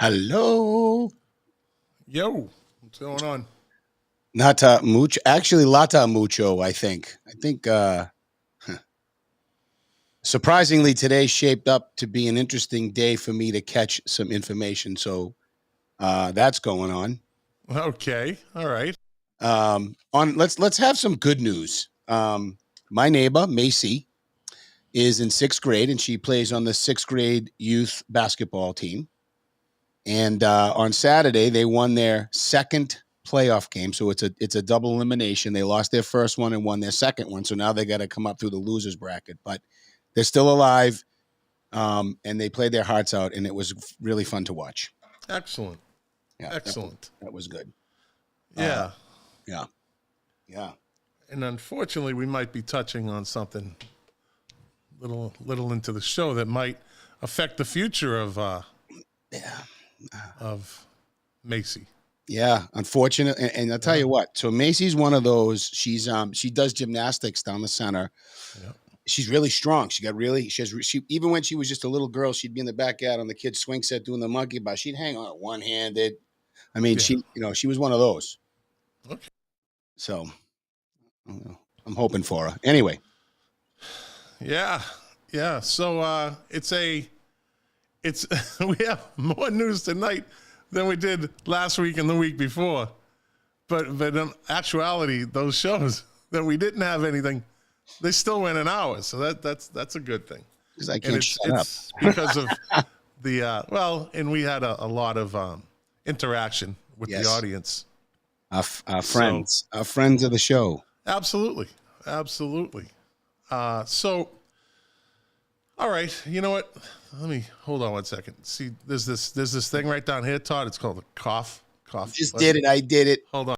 Hello. Yo, what's going on? Nata mucho. Actually, lata mucho, I think. Surprisingly, today shaped up to be an interesting day for me to catch some information. So that's going on. Okay, all right. Let's have some good news. My neighbor, Macy, is in 6th grade and she plays on the 6th grade youth basketball team. And on Saturday, they won their second playoff game. So it's a double elimination. They lost their first one and won their second one. So now they got to come up through the losers bracket. But they're still alive, and they played their hearts out, and it was really fun to watch. Excellent. Yeah, Excellent. That was good. Yeah. Yeah. And unfortunately, we might be touching on something little into the show that might affect the future of Macy. Yeah, unfortunate. And I'll tell you what. So Macy's one of those. She does gymnastics down the center. Yeah. She's really strong. She even when she was just a little girl, she'd be in the backyard on the kids' swing set doing the monkey bar. She'd hang on it one-handed. I mean, she was one of those. Okay. So I'm hoping for her. Anyway. Yeah. So we have more news tonight than we did last week and the week before. But in actuality, those shows that we didn't have anything, they still went an hour. So that's a good thing. Because I can't shut up. Because of the and we had a lot of interaction with the audience. Our friends of the show. Absolutely. So, all right, you know what? Let me hold on one second. See, there's this thing right down here, Todd. It's called a cough. Just did it. I did it. Hold on.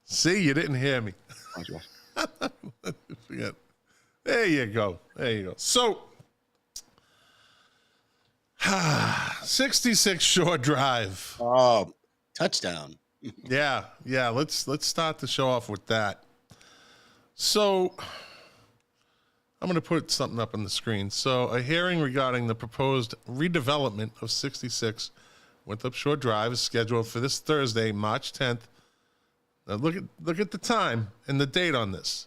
See, you didn't hear me. There you go. So, 66 Shore Drive. Oh, touchdown. Yeah. Let's start the show off with that. So, I'm going to put something up on the screen. So, a hearing regarding the proposed redevelopment of 66 Winthrop Shore Drive is scheduled for this Thursday, March 10th. Now, look at the time and the date on this.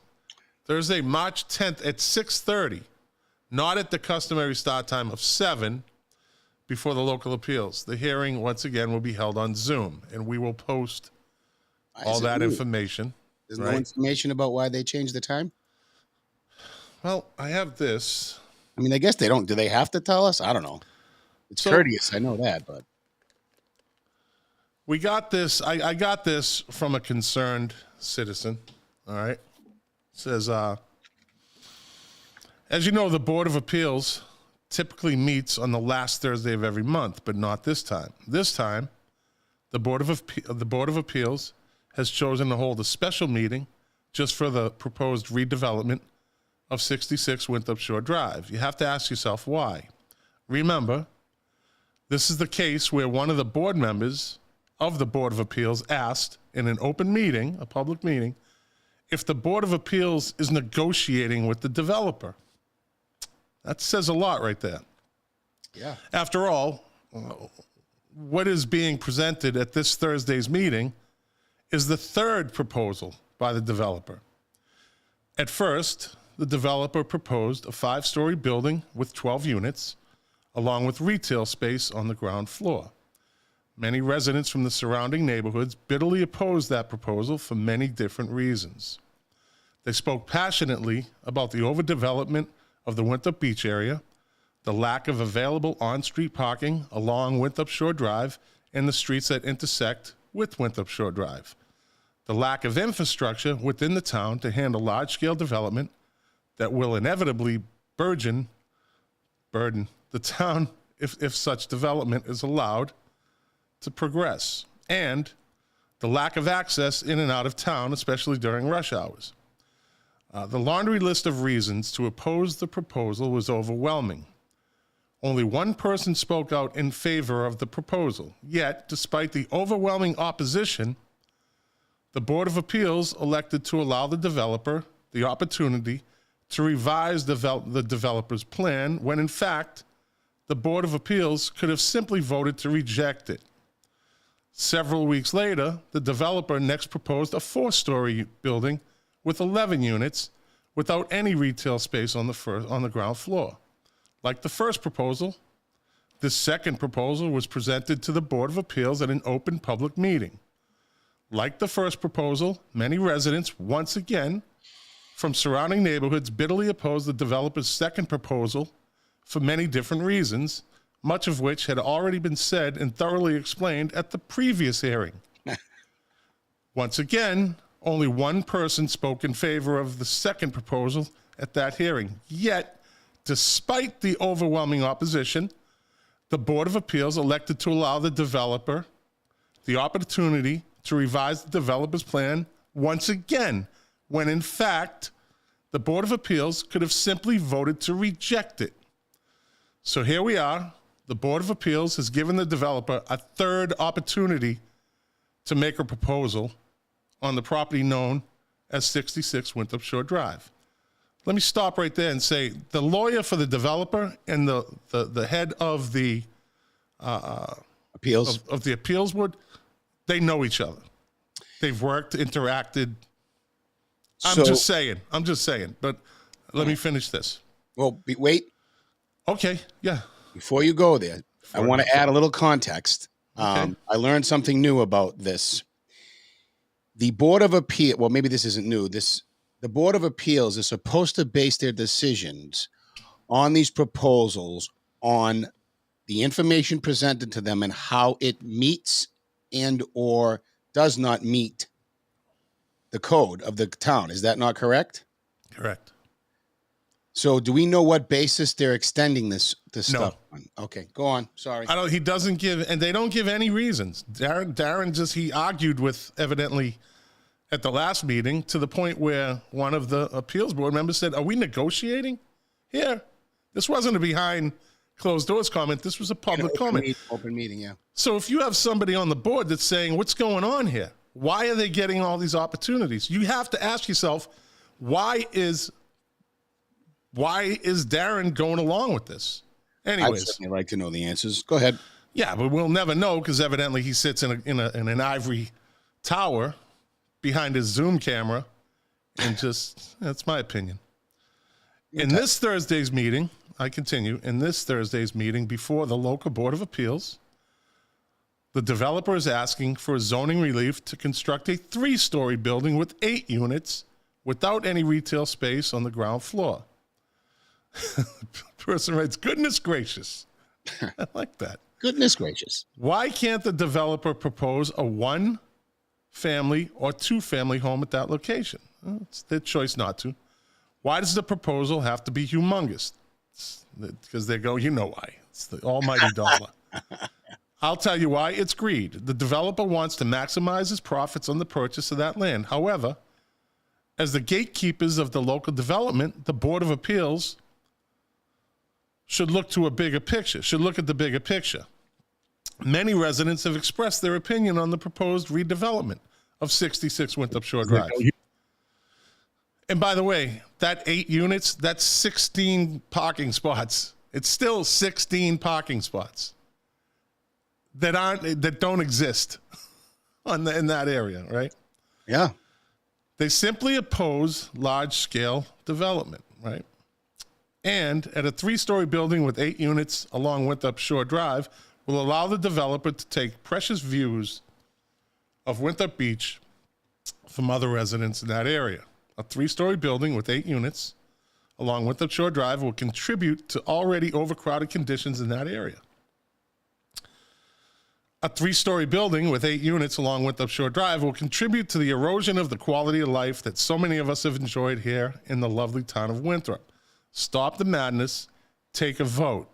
Thursday, March 10th at 6:30, not at the customary start time of 7 before the local appeals. The hearing, once again, will be held on Zoom, and we will post all that information. There's no information about why they changed the time? Well, I have this. I mean, I guess they don't. Do they have to tell us? I don't know. It's courteous. I know that, but. We got this. I got this from a concerned citizen. All right. It says, as you know, the Board of Appeals typically meets on the last Thursday of every month, but not this time. This time, the Board of Appeals has chosen to hold a special meeting just for the proposed redevelopment of 66 Winthrop Shore Drive. You have to ask yourself why. Remember, this is the case where one of the board members of the Board of Appeals asked in an open meeting, a public meeting, if the Board of Appeals is negotiating with the developer. That says a lot right there. Yeah. After all, what is being presented at this Thursday's meeting is the third proposal by the developer. At first, the developer proposed a 5-story building with 12 units, along with retail space on the ground floor. Many residents from the surrounding neighborhoods bitterly opposed that proposal for many different reasons. They spoke passionately about the overdevelopment of the Winthrop Beach area, the lack of available on-street parking along Winthrop Shore Drive and the streets that intersect with Winthrop Shore Drive, the lack of infrastructure within the town to handle large-scale development that will inevitably burden the town if such development is allowed to progress, and the lack of access in and out of town, especially during rush hours. The laundry list of reasons to oppose the proposal was overwhelming. Only one person spoke out in favor of the proposal. Yet, despite the overwhelming opposition, the Board of Appeals elected to allow the developer the opportunity to revise the developer's plan when, in fact, the Board of Appeals could have simply voted to reject it. Several weeks later, the developer next proposed a 4-story building with 11 units without any retail space on the ground floor. Like the first proposal, this second proposal was presented to the Board of Appeals at an open public meeting. Like the first proposal, many residents, once again, from surrounding neighborhoods bitterly opposed the developer's second proposal for many different reasons, much of which had already been said and thoroughly explained at the previous hearing. Once again, only one person spoke in favor of the second proposal at that hearing. Yet, despite the overwhelming opposition, the Board of Appeals elected to allow the developer the opportunity to revise the developer's plan once again, when in fact, the Board of Appeals could have simply voted to reject it. So here we are. The Board of Appeals has given the developer a third opportunity to make a proposal on the property known as 66 Winthrop Shore Drive. Let me stop right there and say the lawyer for the developer and the head of the Appeals of the appeals board, they know each other. They've worked, interacted. I'm just saying. But let me finish this. Well, wait. Okay, yeah. Before you go there, I want to add a little context. Okay. I learned something new about this. The Board of Appeals, well, maybe this isn't new. The Board of Appeals is supposed to base their decisions on these proposals on the information presented to them and how it meets and or does not meet the code of the town. Is that not correct? Correct. So do we know what basis they're extending this No. stuff on? Okay, go on. Sorry. He doesn't give, and they don't give any reasons. Darren he argued with, evidently, at the last meeting to the point where one of the appeals board members said, are we negotiating here? This wasn't a behind closed doors comment. This was a public comment. Open meeting, yeah. So if you have somebody on the board that's saying, what's going on here? Why are they getting all these opportunities? You have to ask yourself, why is Darren going along with this? Anyways, I'd certainly like to know the answers. Go ahead. yeah, but we'll never know because evidently he sits in an ivory tower behind his Zoom camera, and that's my opinion. In this Thursday's meeting, I continue. In this Thursday's meeting before the local Board of Appeals, the developer is asking for zoning relief to construct a 3-story building with 8 units without any retail space on the ground floor. Person writes, goodness gracious. I like that. Goodness gracious. Why can't the developer propose a 1-family or 2-family home at that location? Well, it's their choice not to. Why does the proposal have to be humongous? Because they go, you know why. It's the almighty dollar. I'll tell you why. It's greed. The developer wants to maximize his profits on the purchase of that land. However, as the gatekeepers of the local development, the Board of Appeals should look at the bigger picture. Many residents have expressed their opinion on the proposed redevelopment of 66 Winthrop Shore Drive. And by the way, that 8 units, that's 16 parking spots. It's still 16 parking spots that don't exist in that area, right? Yeah. They simply oppose large-scale development, right? And at a 3-story building with 8 units along Winthrop Shore Drive will allow the developer to take precious views of Winthrop Beach from other residents in that area. A 3-story building with 8 units along Winthrop Shore Drive will contribute to already overcrowded conditions in that area. A 3-story building with 8 units along Winthrop Shore Drive will contribute to the erosion of the quality of life that so many of us have enjoyed here in the lovely town of Winthrop. Stop the madness. Take a vote.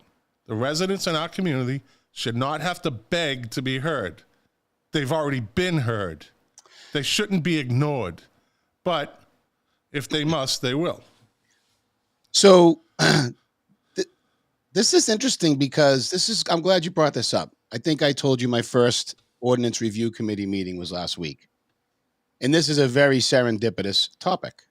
The residents in our community should not have to beg to be heard. They've already been heard. They shouldn't be ignored. But if they must, they will. So this is interesting because I'm glad you brought this up. I think I told you my first ordinance review committee meeting was last week. And this is a very serendipitous topic.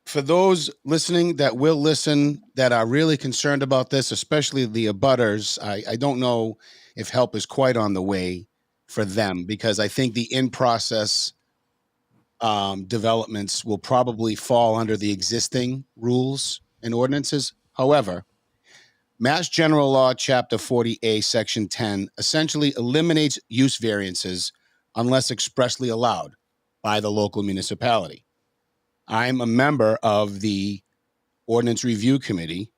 for those listening that will listen that are really concerned about this, especially the abutters, I don't know if help is quite on the way for them, because I think the in process developments will probably fall under the existing rules and ordinances. However, Mass General Law, Chapter 40A, Section 10, essentially eliminates use variances unless expressly allowed by the local municipality. I'm a member of the Ordinance Review Committee.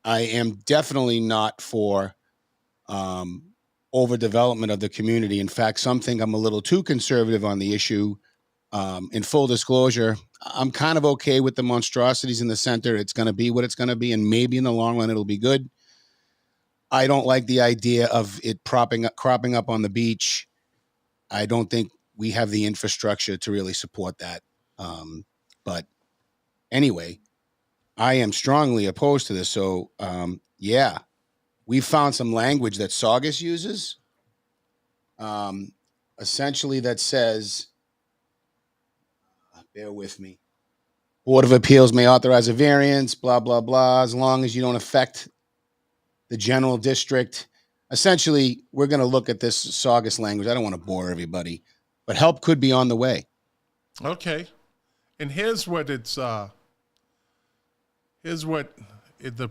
I am definitely not for overdevelopment of the community. In fact, some think I'm a little too conservative on the issue. In full disclosure, I'm kind of okay with the monstrosities in the center. It's going to be what it's going to be, and maybe in the long run it'll be good. I don't like the idea of it cropping up on the beach. I don't think we have the infrastructure to really support that. But anyway, I am strongly opposed to this. So, yeah, we found some language that Saugus uses, essentially that says, bear with me, Board of Appeals may authorize a variance, blah, blah, blah, as long as you don't affect the general district. Essentially, we're going to look at this Saugus language. I don't want to bore everybody, but help could be on the way. Okay. And here's what the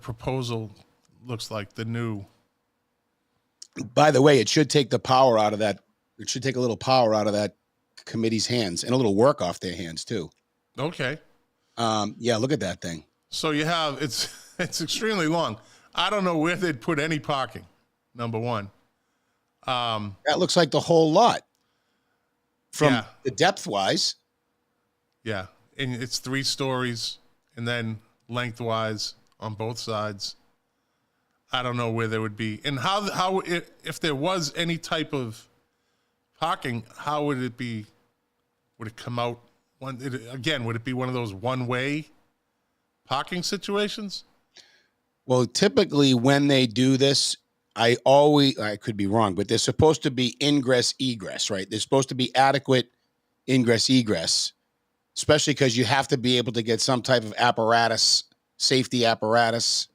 proposal looks like, the new. By the way, it should take the power out of that. It should take a little power out of that committee's hands and a little work off their hands too. Okay. Yeah, look at that thing. So you have, it's extremely long. I don't know where they'd put any parking, number one. That looks like the whole lot from the depth wise. Yeah. And it's 3 stories and then lengthwise on both sides. I don't know where there would be. And how if there was any type of parking, how would it be? Would it come out would it be one of those one-way parking situations? Well, typically when they do this, I could be wrong, but there's supposed to be ingress egress, right? There's supposed to be adequate ingress egress, especially because you have to be able to get some type of apparatus, safety apparatus,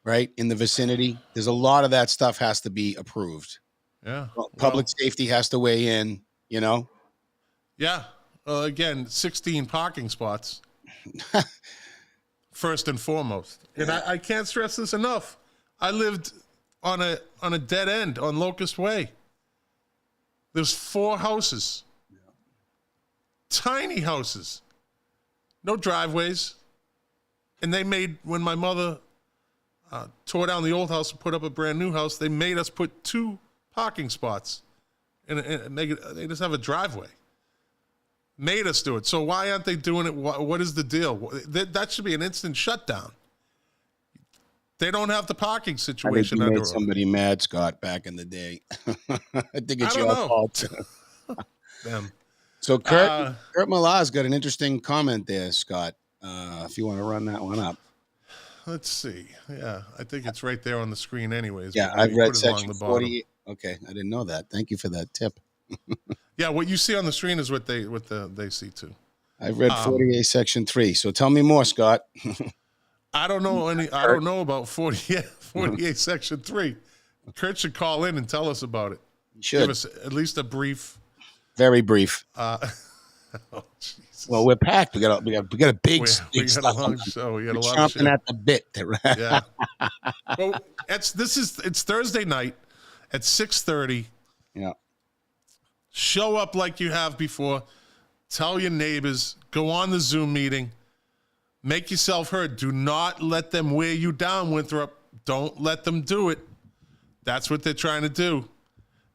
right, in the vicinity. There's a lot of that stuff has to be approved. Yeah. Public safety has to weigh in, you know? Yeah. Again, 16 parking spots. First and foremost. And I can't stress this enough. I lived on a dead end on Locust Way. There's 4 houses. Yeah. Tiny houses. No driveways. And they made, when my mother tore down the old house and put up a brand new house, they made us put 2 parking spots and make it, they just have a driveway. Made us do it. So why aren't they doing it? What is the deal? That should be an instant shutdown. They don't have the parking situation. I think you made somebody mad, Scott, back in the day. I think it's your fault. Them. So Kurt Malah's got an interesting comment there, Scott. If you want to run that one up. Let's see. Yeah, I think it's right there on the screen anyways. Yeah, I've read section 48. Okay, I didn't know that. Thank you for that tip. Yeah, what you see on the screen is what they see too. I've read 48 section 3. So tell me more, Scott. I don't know I don't know about 48 section 3. Kurt should call in and tell us about it. You should. Give us at least a brief. Very brief. Oh, Jesus. Well, we're packed. We got a big we got a long show. We got a lot of shit. Chomping at the bit. Yeah. Well, it's Thursday night at 6:30. Yeah. Show up like you have before. Tell your neighbors. Go on the Zoom meeting. Make yourself heard. Do not let them wear you down, Winthrop. Don't let them do it. That's what they're trying to do.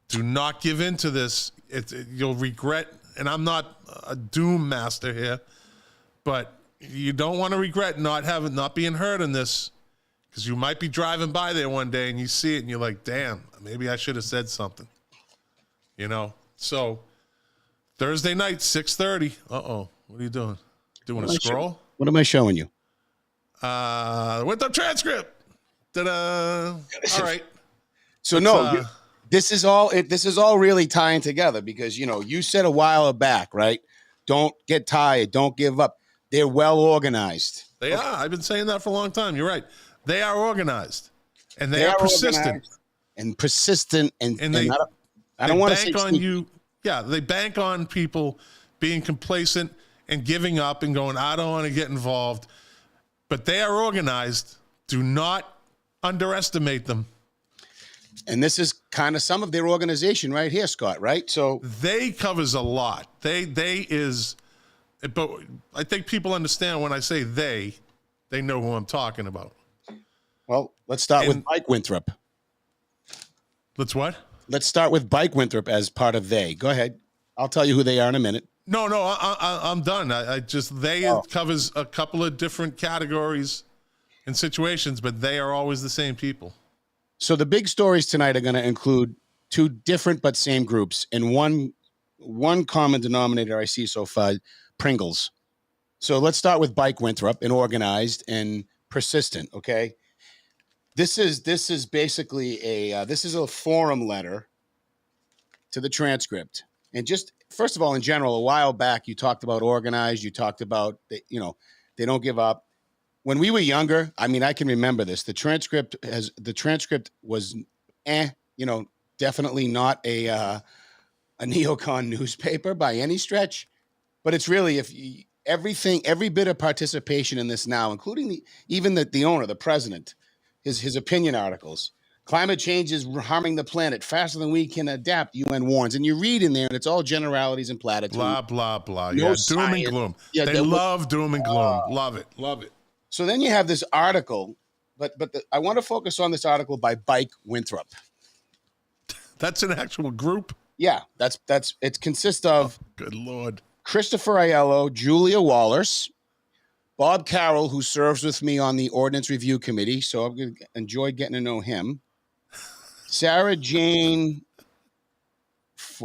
Do not give in to this. You'll regret. And I'm not a doom master here, but you don't want to regret not being heard in this, because you might be driving by there one day and you see it and you're like, damn, maybe I should have said something. You know? So Thursday night, 6:30. Uh-oh. What are you doing? Doing a scroll? What am I showing you? With the transcript. Ta-da. All right. So this is all really tying together, because, you know, you said a while back, right? Don't get tired. Don't give up. They're well organized. They are. I've been saying that for a long time. You're right. They are organized, and they They are are persistent. organized and persistent, and They I don't want to say bank on sneaky. you. Yeah, they bank on people being complacent and giving up and going, I don't want to get involved. But they are organized. Do not underestimate them. And this is kind of some of their organization right here, Scott, right? So They covers a lot. They is, but I think people understand when I say they know who I'm talking about. well, let's start with Bike Winthrop. Let's what? Let's start with Bike Winthrop as part of they. Go ahead. I'll tell you who they are in a minute. No, I'm done. I just, covers a couple of different categories and situations, but they are always the same people. So the big stories tonight are going to include two different but same groups, and one common denominator I see so far, Pringles. So let's start with Bike Winthrop and organized and persistent. Okay, this is basically this is a forum letter to the transcript, and just first of all, in general, a while back you talked about organized, you talked about they don't give up. When we were younger, I mean, I can remember this. The transcript was, definitely not a neocon newspaper by any stretch, but it's really every bit of participation in this now, including even the owner, the president, his opinion articles. Climate change is harming the planet faster than we can adapt, UN warns. And you read in there, and it's all generalities and platitudes. Blah, blah, blah. No Yeah, science. doom and gloom. Yeah, they love doom and gloom. Love it. Love it. So then you have this article, but I want to focus on this article by Bike Winthrop. That's an actual group? Yeah, it consists of Good Lord. Christopher Aiello, Julia Wallers, Bob Carroll, who serves with me on the Ordinance Review Committee, so I'm going to enjoy getting to know him. Sarah Jane,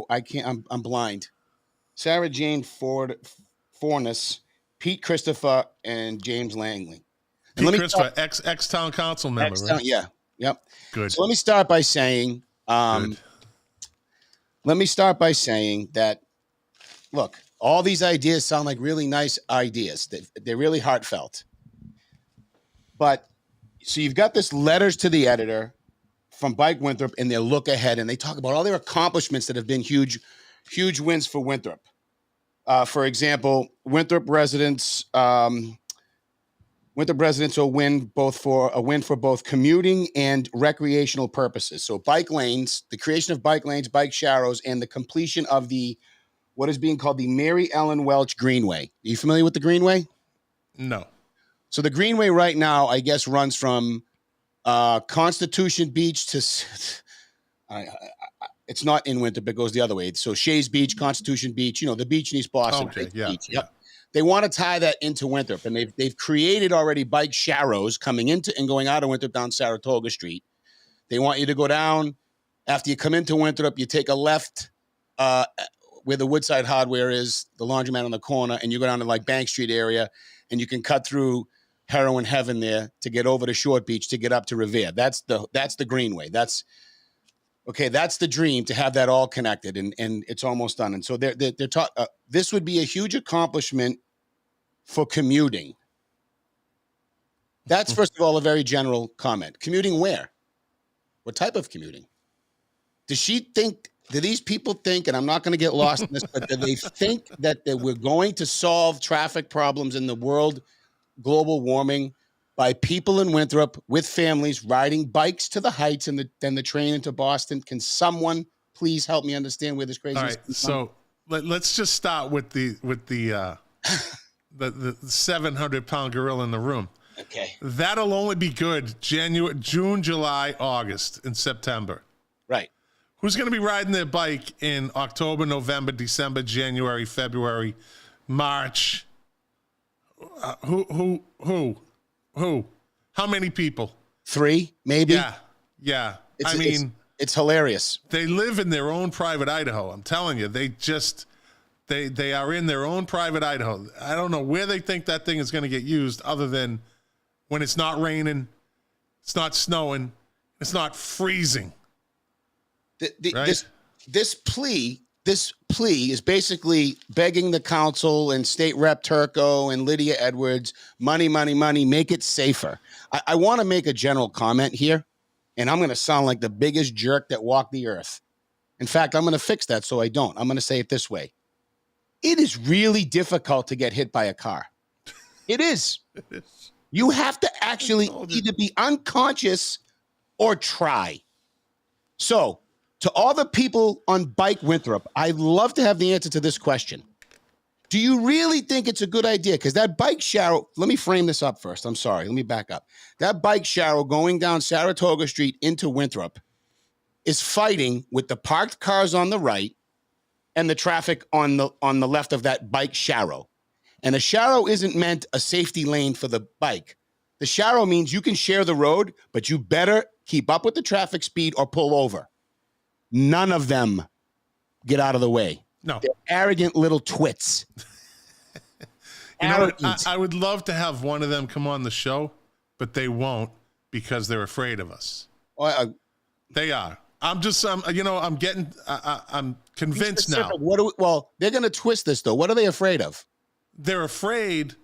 I'm blind. Sarah Jane Fornes, Pete Christopher, and James Langley. And Pete Christopher, ex-town council member, right? Yeah, yep. Good. So let me start by saying, that, look, all these ideas sound like really nice ideas. They're really heartfelt. But so you've got this letters to the editor from Bike Winthrop and their look ahead, and they talk about all their accomplishments that have been huge wins for Winthrop. For example, Winthrop residents will win for both commuting and recreational purposes. So bike lanes, the creation of bike lanes, bike sharrows, and the completion of what is being called the Mary Ellen Welch Greenway. Are you familiar with the Greenway? No. So the Greenway right now, I guess, runs from Constitution Beach to it's not in Winthrop, it goes the other way. So Shays Beach, Constitution Beach, the beach in East Boston. Okay, yeah. Beach. Yep. They want to tie that into Winthrop, and they've created already bike sharrows coming into and going out of Winthrop down Saratoga Street. They want you to go down. After you come into Winthrop, you take a left where the Woodside Hardware is, the laundromat on the corner, and you go down to like Bank Street area, and you can cut through Heroin Heaven there to get over to Short Beach to get up to Revere. That's the Greenway. That's the dream, to have that all connected, and it's almost done. And so this would be a huge accomplishment for commuting. That's, first of all, a very general comment. Commuting where? What type of commuting? Do these people think, and I'm not going to get lost in this, but do they think that we're going to solve traffic problems in the world, global warming, by people in Winthrop with families riding bikes to the Heights and then the train into Boston? Can someone please help me understand where this crazy? All right, so let's just start with the 700-pound gorilla in the room. Okay. That'll only be good June, July, August, and September. Right. Who's going to be riding their bike in October, November, December, January, February, March? Who? How many people? 3, maybe. Yeah. It's hilarious. They live in their own private Idaho. I'm telling you, they are in their own private Idaho. I don't know where they think that thing is going to get used, other than when it's not raining, it's not snowing, it's not freezing. Right? This plea this plea is basically begging the council and State Rep Turco and Lydia Edwards, money, make it safer. I want to make a general comment here, and I'm going to sound like the biggest jerk that walked the earth. In fact, I'm going to fix that so I don't. I'm going to say it this way. It is really difficult to get hit by a car. It is. You have to actually either be unconscious or try. So, to all the people on Bike Winthrop, I'd love to have the answer to this question. Do you really think it's a good idea? Because that bike sharrow, let me frame this up first. I'm sorry. Let me back up. That bike sharrow going down Saratoga Street into Winthrop is fighting with the parked cars on the right and the traffic on the left of that bike sharrow. And a sharrow isn't meant a safety lane for the bike. The sharrow means you can share the road, but you better keep up with the traffic speed or pull over. None of them get out of the way. No. They're arrogant little twits. I would love to have one of them come on the show, but they won't because they're afraid of us. They are. I'm convinced now. Well, they're going to twist this, though. What are they afraid of? They're afraid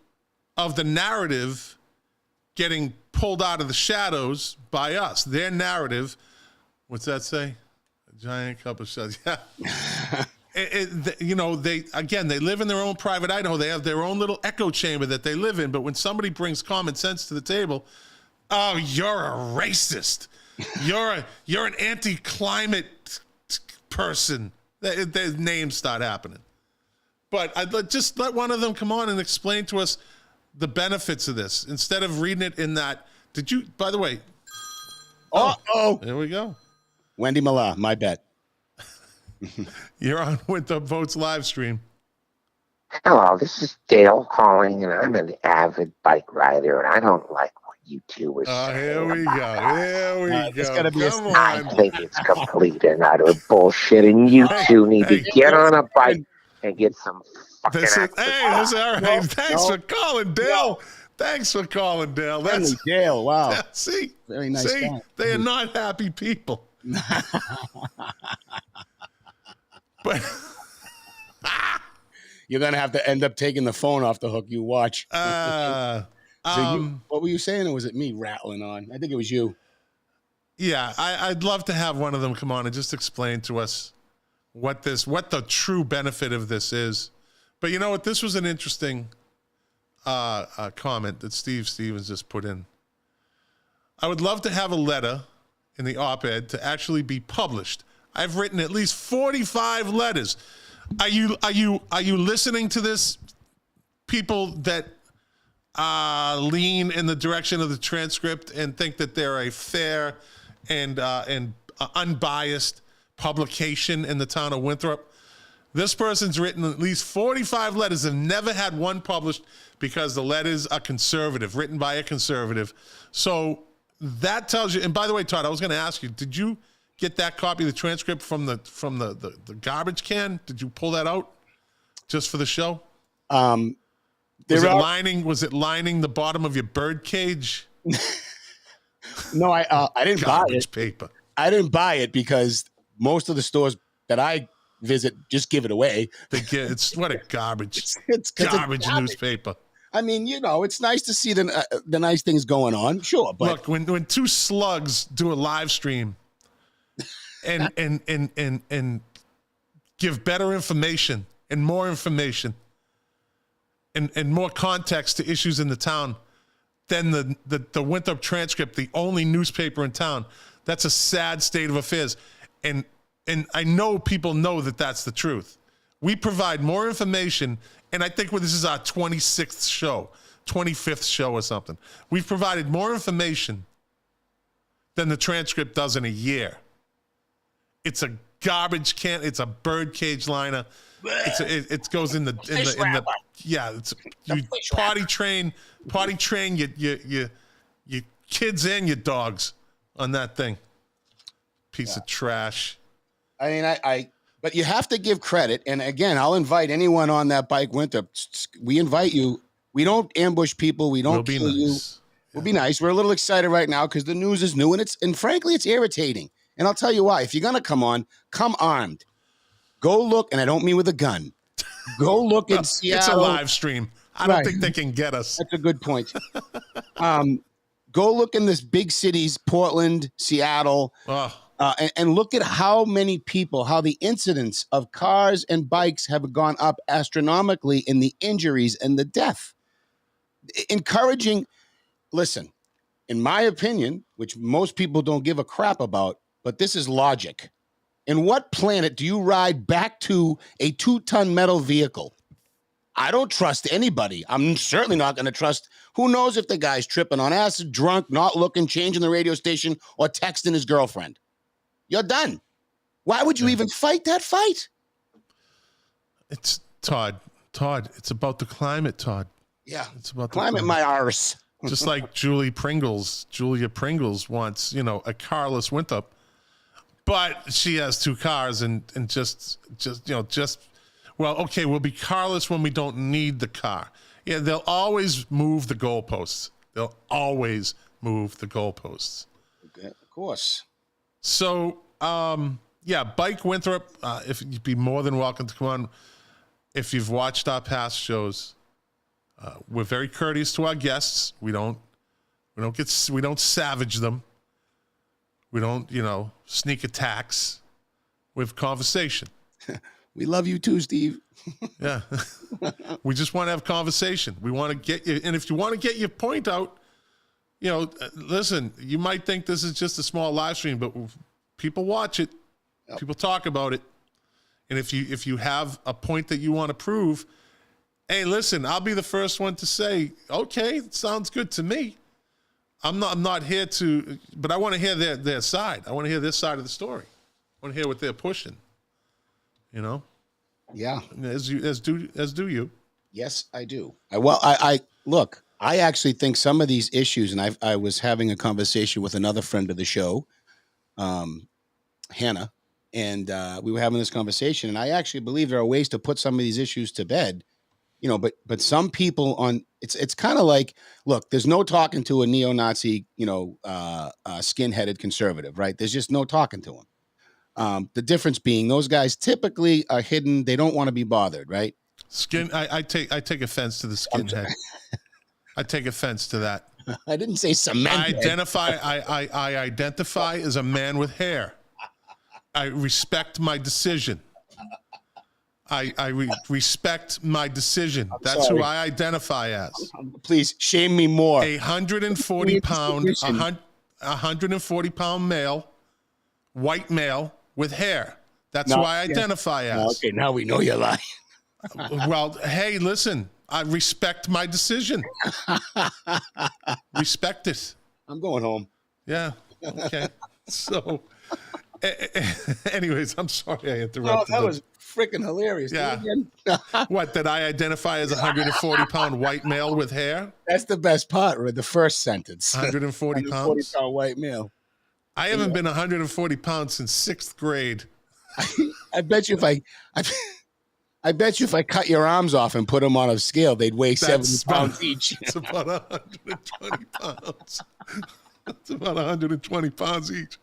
of the narrative getting pulled out of the shadows by us. Their narrative, what's that say? A giant cup of suds. Yeah. They live in their own private Idaho. They have their own little echo chamber that they live in. But when somebody brings common sense to the table, oh, you're a racist. You're an anti-climate person. Their names start happening. But just let one of them come on and explain to us the benefits of this instead of reading it in that. Did you, by the way? Oh, there we go. Wendy Millar, my bet. You're on Winthrop Votes live stream. Hello, this is Theyll calling, and I'm an avid bike rider, and I don't like what you two were saying. Here we go. Here we go. Come on. I think it's complete and utter bullshit, and you two need to get on a bike and get some fucking exercise. This is all right. Thanks for calling, Dale. Thanks for calling, Dale. That's Dale. Wow. See, very nice. See, they are not happy people. But you're gonna have to end up taking the phone off the hook. You watch. What were you saying, or was it me rattling on? I think it was you. Yeah, I'd love to have one of them come on and just explain to us what the true benefit of this is. But you know what? This was an interesting comment that Steve Stevens just put in. I would love to have a letter in the op-ed to actually be published. I've written at least 45 letters. Are you listening to this? People that lean in the direction of the transcript and think that they're a fair and unbiased publication in the town of Winthrop. This person's written at least 45 letters and never had one published because the letters are conservative, written by a conservative. So that tells you. And by the way, Todd, I was going to ask you, did you get that copy of the transcript from the garbage can? Did you pull that out just for the show? Was it lining the bottom of your bird cage? No, I didn't buy it. Paper. I didn't buy it because most of the stores that I visit just give it away. It's what a garbage. It's garbage newspaper. I mean, it's nice to see the nice things going on. Sure, but look, when two slugs do a live stream and give better information and more information and more context to issues in the town than the Winthrop Transcript, the only newspaper in town, that's a sad state of affairs. And I know people know that that's the truth. We provide more information, and I think this is our 25th show or something. We've provided more information than the Transcript does in a year. It's a garbage can. It's a bird cage liner. It goes in the yeah. You potty train your kids and your dogs on that thing. Piece of trash. I mean, but you have to give credit. And again, I'll invite anyone on that Bike Winthrop. We invite you. We don't ambush people. We don't kill you. We'll be nice. We're a little excited right now because the news is new and frankly, it's irritating. And I'll tell you why. If you're going to come on, come armed. Go look, and I don't mean with a gun. Go look in Seattle. It's a live stream. I don't think they can get us. That's a good point. Go look in this big cities, Portland, Seattle, and look at how many people, how the incidents of cars and bikes have gone up astronomically in the injuries and the death. Encouraging, listen, in my opinion, which most people don't give a crap about, but this is logic. In what planet do you ride back to a 2-ton metal vehicle? I don't trust anybody. I'm certainly not going to trust. Who knows if the guy's tripping on acid, drunk, not looking, changing the radio station, or texting his girlfriend. You're done. Why would you even fight that fight? It's Todd, it's about the climate, Todd. Yeah. It's about the climate, my arse. Just like Julia Pringles wants, a carless Winthrop, but she has 2 cars and well, okay, we'll be carless when we don't need the car. Yeah, they'll always move the goalposts. Okay, of course. So, Bike Winthrop, if you'd be more than welcome to come on. If you've watched our past shows, we're very courteous to our guests. We don't savage them. We don't, sneak attacks. We have conversation. We love you too, Steve. Yeah. We just want to have conversation. We want to get you. And if you want to get your point out, listen, you might think this is just a small live stream, but people watch it. Yep. People talk about it. And if you have a point that you want to prove, hey, listen, I'll be the first one to say, okay, it sounds good to me. I'm not here to, but I want to hear their side. I want to hear their side of the story. I want to hear what they're pushing. Yeah. As do you. Yes, I do. I look, I actually think some of these issues, and I was having a conversation with another friend of the show, Hannah, and we were having this conversation, and I actually believe there are ways to put some of these issues to bed, but some people it's kind of like, look, there's no talking to a neo-Nazi, skin-headed conservative, right? There's just no talking to them. The difference being those guys typically are hidden. They don't want to be bothered, right? I take offense to the skinhead. I take offense to that. I didn't say cement. I identify as a man with hair. I respect my decision. I respect my decision. That's sorry. who I identify as. Please shame me more. 140 pound male, white male with hair. That's who I identify as. Okay, now we know you're lying. Well, hey, listen, I respect my decision. Respect it. I'm going home. Yeah. Okay. So, anyways, I'm sorry I interrupted. Oh, that was freaking hilarious. Yeah. What, did I identify as a 140-pound white male with hair? That's the best part, right? The first sentence. 140 pounds? 140-pound white male. I haven't been 140 pounds since 6th grade. I bet you if I cut your arms off and put them on a scale, they'd weigh 70 pounds each. It's about 120 pounds. It's about 120 pounds each.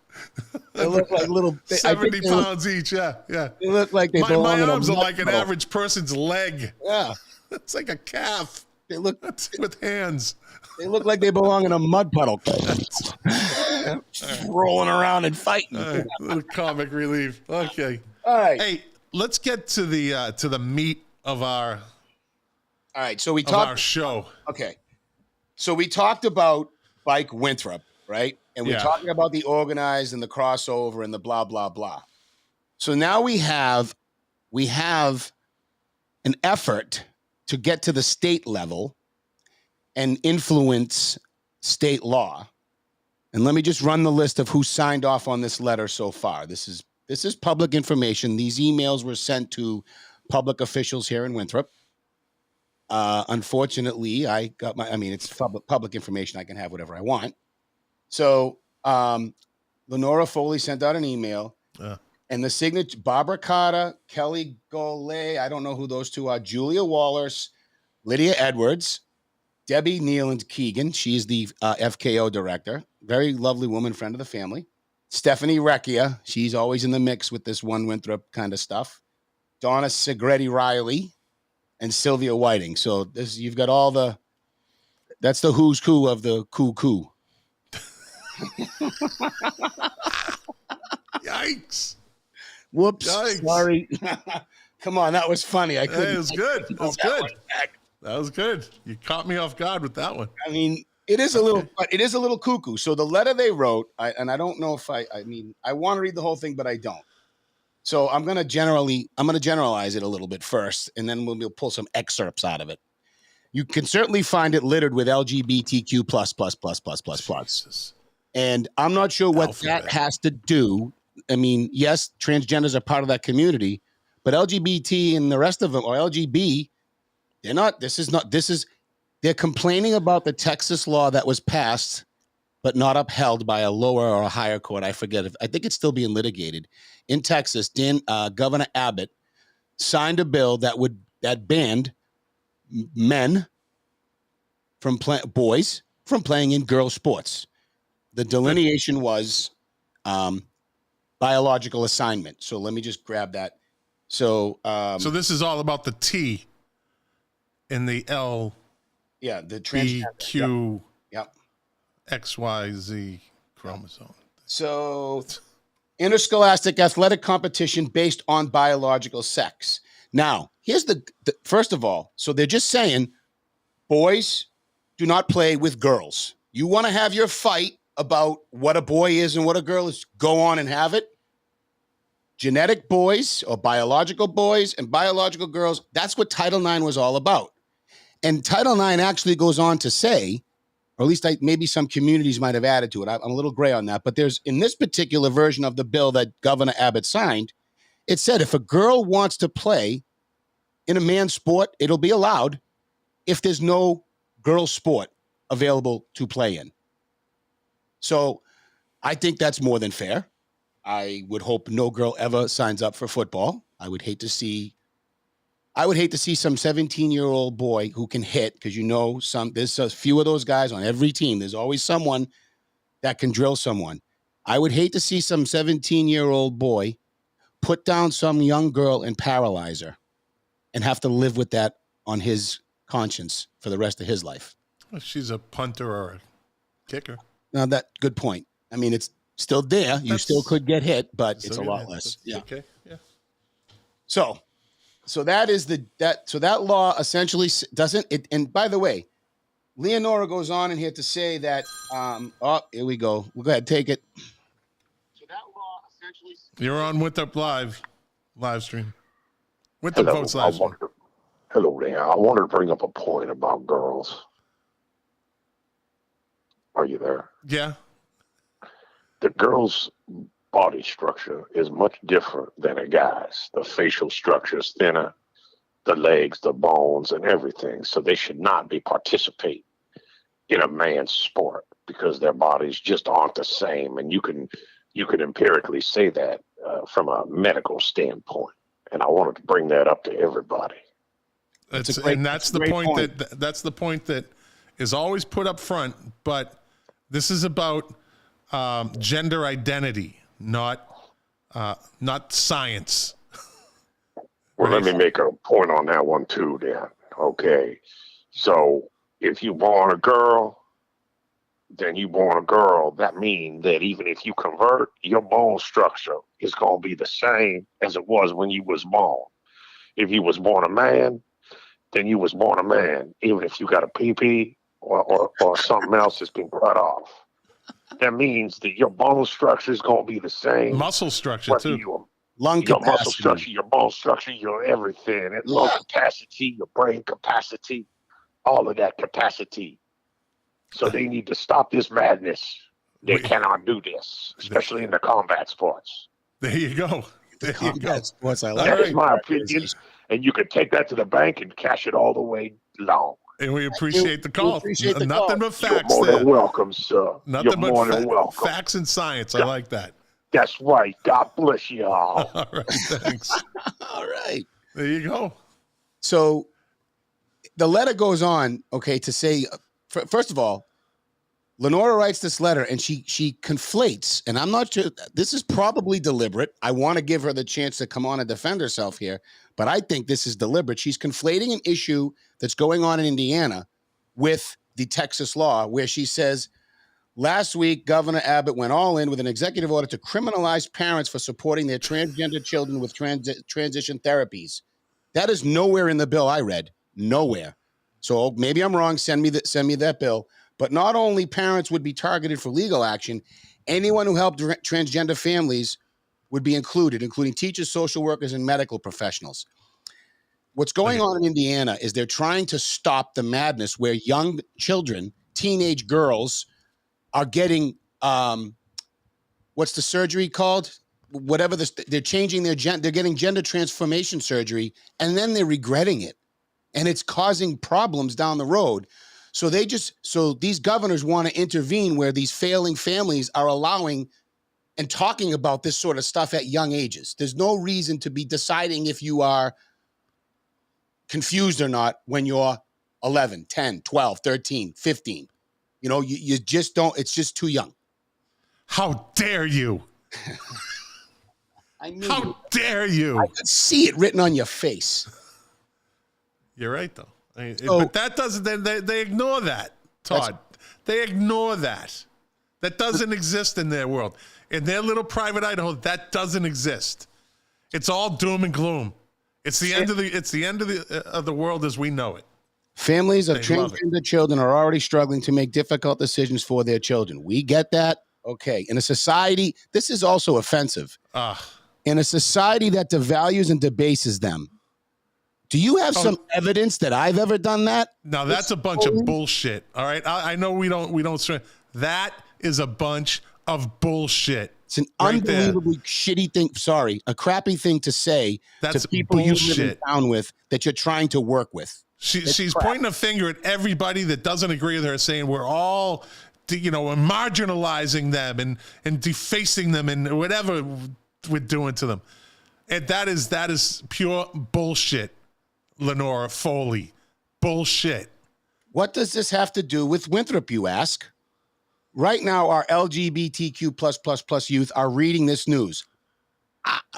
They look like little 70 pounds each. Yeah. They look like they my arms are like an average person's leg. Yeah. It's like a calf. They look with hands. They look like they belong in a mud puddle. Rolling around and fighting. All right, little comic relief. Okay. All right. Hey, let's get to the meat of our. All right. So we talked our show. Okay. So we talked about Bike Winthrop, right? And we're talking about the organized and the crossover and the blah blah blah. So now we have an effort to get to the state level and influence state law. And let me just run the list of who signed off on this letter so far. This is public information. These emails were sent to public officials here in Winthrop. Unfortunately, it's public information. I can have whatever I want. So Lenora Foley sent out an email. And the signature, Barbara Carter, Kelly Golay, I don't know who those two are, Julia Wallers, Lydia Edwards, Debbie Nealand Keegan, she's the FKO director, very lovely woman, friend of the family. Stephanie Recchia, she's always in the mix with this One Winthrop kind of stuff. Donna Segretti Riley, and Sylvia Whiting. So this you've got all the that's the who's who of the coup. Yikes. Whoops. Yikes. Sorry. Come on, that was funny. I couldn't. Hey, it was good. It was that good. one back. That was good. You caught me off guard with that one. I mean, it is a little, but it is a little cuckoo. So the letter they wrote, and I don't know if I mean, I want to read the whole thing, but I don't. So I'm going to generalize it a little bit first, and then we'll pull some excerpts out of it. You can certainly find it littered with LGBTQ plus. Jesus. And I'm not sure what that has to do. I mean, yes, transgenders are part of that community, but LGBT and the rest of them, or LGB, they're not. They're complaining about the Texas law that was passed, but not upheld by a lower or a higher court. I forget. I think it's still being litigated in Texas. Governor Abbott signed a bill that banned men from boys from playing in girl sports. The delineation was biological assignment. So let me just grab that. So this is all about the T in the L. Yeah, the transgender. EQ. Yep. XYZ chromosome. So interscholastic athletic competition based on biological sex. Now, here's the first of all, so they're just saying boys do not play with girls. You want to have your fight about what a boy is and what a girl is, go on and have it. Genetic boys or biological boys and biological girls, that's what Title IX was all about. And Title IX actually goes on to say, or at least maybe some communities might have added to it. I'm a little gray on that, but there's in this particular version of the bill that Governor Abbott signed, it said if a girl wants to play in a man's sport, it'll be allowed if there's no girl sport available to play in. So I think that's more than fair. I would hope no girl ever signs up for football. I would hate to see some 17-year-old boy who can hit, because there's a few of those guys on every team. There's always someone that can drill someone. I would hate to see some 17-year-old boy put down some young girl and paralyze her and have to live with that on his conscience for the rest of his life. Well, she's a punter or a kicker. Now, that good point. I mean, it's still there. You still could get hit, but it's a lot less. Yeah. Okay. Yeah. So that is that law essentially doesn't it. And by the way, Leonora goes on in here to say that, here we go. We'll go ahead, take it. So that law essentially. You're on Winthrop live stream. Winthrop Votes live stream. Hello there. I wanted to bring up a point about girls. Are you there? Yeah. The girl's body structure is much different than a guy's. The facial structure is thinner, the legs, the bones, and everything. So they should not be participating in a man's sport because their bodies just aren't the same. And you can empirically say that from a medical standpoint. And I wanted to bring that up to everybody. That's the point that is always put up front, but this is about gender identity, not science. Well, let me make a point on that one too, then. Okay. So if you born a girl, then you born a girl. That means that even if you convert, your bone structure is going to be the same as it was when you was born. If you was born a man, then you was born a man, even if you got a pee-pee or something else that's been cut off. That means that your bone structure is going to be the same. Muscle structure, too. Lung your capacity. Muscle structure, your bone structure, your everything. And lung capacity, your brain capacity, all of that capacity. So they need to stop this madness. They cannot do this, especially in the combat sports. There you go. Sports, I like. That is my opinion. And you can take that to the bank and cash it all the way long. And we appreciate the call. Nothing but facts. You're more than welcome, sir. Nothing You're more than welcome. Facts and science. I like that. That's right. God bless you all. All right. Thanks. All right. There you go. So the letter goes on, okay, to say, first of all, Lenora writes this letter and she conflates, and I'm not sure, this is probably deliberate. I want to give her the chance to come on and defend herself here, but I think this is deliberate. She's conflating an issue that's going on in Indiana with the Texas law, where she says, last week, Governor Abbott went all in with an executive order to criminalize parents for supporting their transgender children with transition therapies. That is nowhere in the bill I read. Nowhere. So maybe I'm wrong. Send me that bill. But not only parents would be targeted for legal action, anyone who helped transgender families would be included, including teachers, social workers, and medical professionals. What's going on in Indiana is they're trying to stop the madness where young children, teenage girls, are getting what's the surgery called? Whatever they're changing their they're getting gender transformation surgery, and then they're regretting it, and it's causing problems down the road. So these governors want to intervene where these failing families are allowing and talking about this sort of stuff at young ages. There's no reason to be deciding if you are confused or not when you're 11, 10, 12, 13, 15. You know, you just don't, it's just too young. How dare you? How dare you? I could see it written on your face. You're right, though. But that doesn't, they ignore that, Todd. They ignore that. That doesn't exist in their world. In their little private Idaho, that doesn't exist. It's all doom and gloom. It's the end of the world as we know it. Families of transgender children are already struggling to make difficult decisions for their children. We get that. Okay. In a society, this is also offensive. In a society that devalues and debases them. Do you have some evidence that I've ever done that? No, that's a bunch of bullshit. All right. I know we don't. That is a bunch of bullshit. It's an unbelievably shitty thing. Sorry, a crappy thing to say to people you live in town with that you're trying to work with. She's pointing a finger at everybody that doesn't agree with her, saying we're all, marginalizing them and defacing them and whatever we're doing to them. And that is pure bullshit, Lenora Foley. Bullshit. What does this have to do with Winthrop, you ask? Right now, our LGBTQ++ youth are reading this news.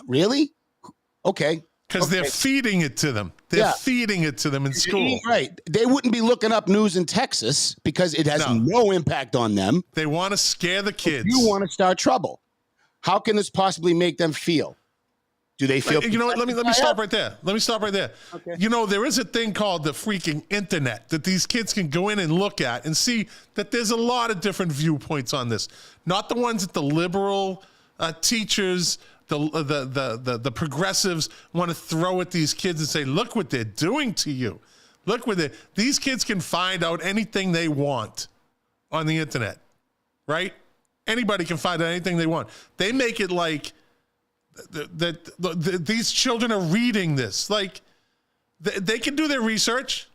Really? Okay. Because they're feeding it to them. They're feeding it to them in school. Right. They wouldn't be looking up news in Texas because it has no impact on them. They want to scare the kids. If you want to start trouble. How can this possibly make them feel? Do they feel? You know what? Let me stop right there. Okay. There is a thing called the freaking internet that these kids can go in and look at and see that there's a lot of different viewpoints on this. Not the ones that the liberal teachers, the progressives want to throw at these kids and say, look what they're doing to you. Look what these kids can find out anything they want on the internet, right? Anybody can find out anything they want. They make it like these children are reading this. Like they can do their research,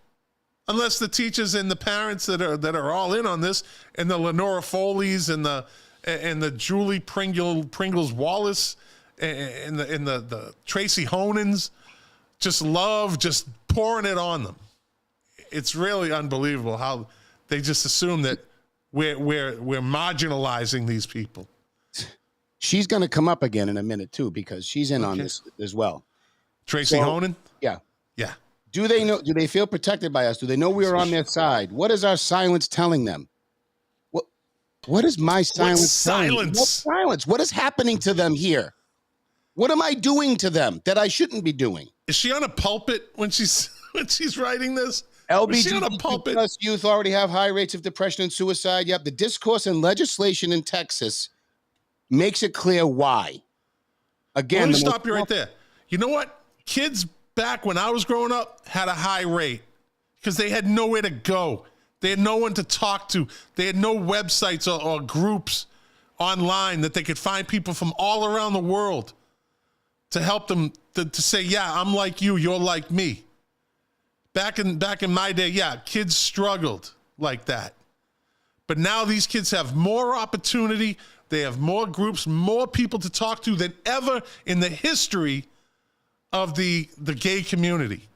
unless the teachers and the parents that are all in on this, and the Lenora Foleys and the Julie Pringles Wallace and the Tracy Honens just love just pouring it on them. It's really unbelievable how they just assume that we're marginalizing these people. She's going to come up again in a minute too, because she's in on this as well. Tracy Honan? Yeah. Yeah. Do they feel protected by us? Do they know we are on their side? What is our silence telling them? What is my silence telling them? What silence? What is happening to them here? What am I doing to them that I shouldn't be doing? Is she on a pulpit when she's writing this? LGBTQ+ youth already have high rates of depression and suicide. Yep. The discourse and legislation in Texas makes it clear why. Again, let me stop you right there. You know what? Kids back when I was growing up had a high rate because they had nowhere to go. They had no one to talk to. They had no websites or groups online that they could find people from all around the world to help them to say, yeah, I'm like you, you're like me. Back in my day, yeah, kids struggled like that. But now these kids have more opportunity. They have more groups, more people to talk to than ever in the history of the gay community.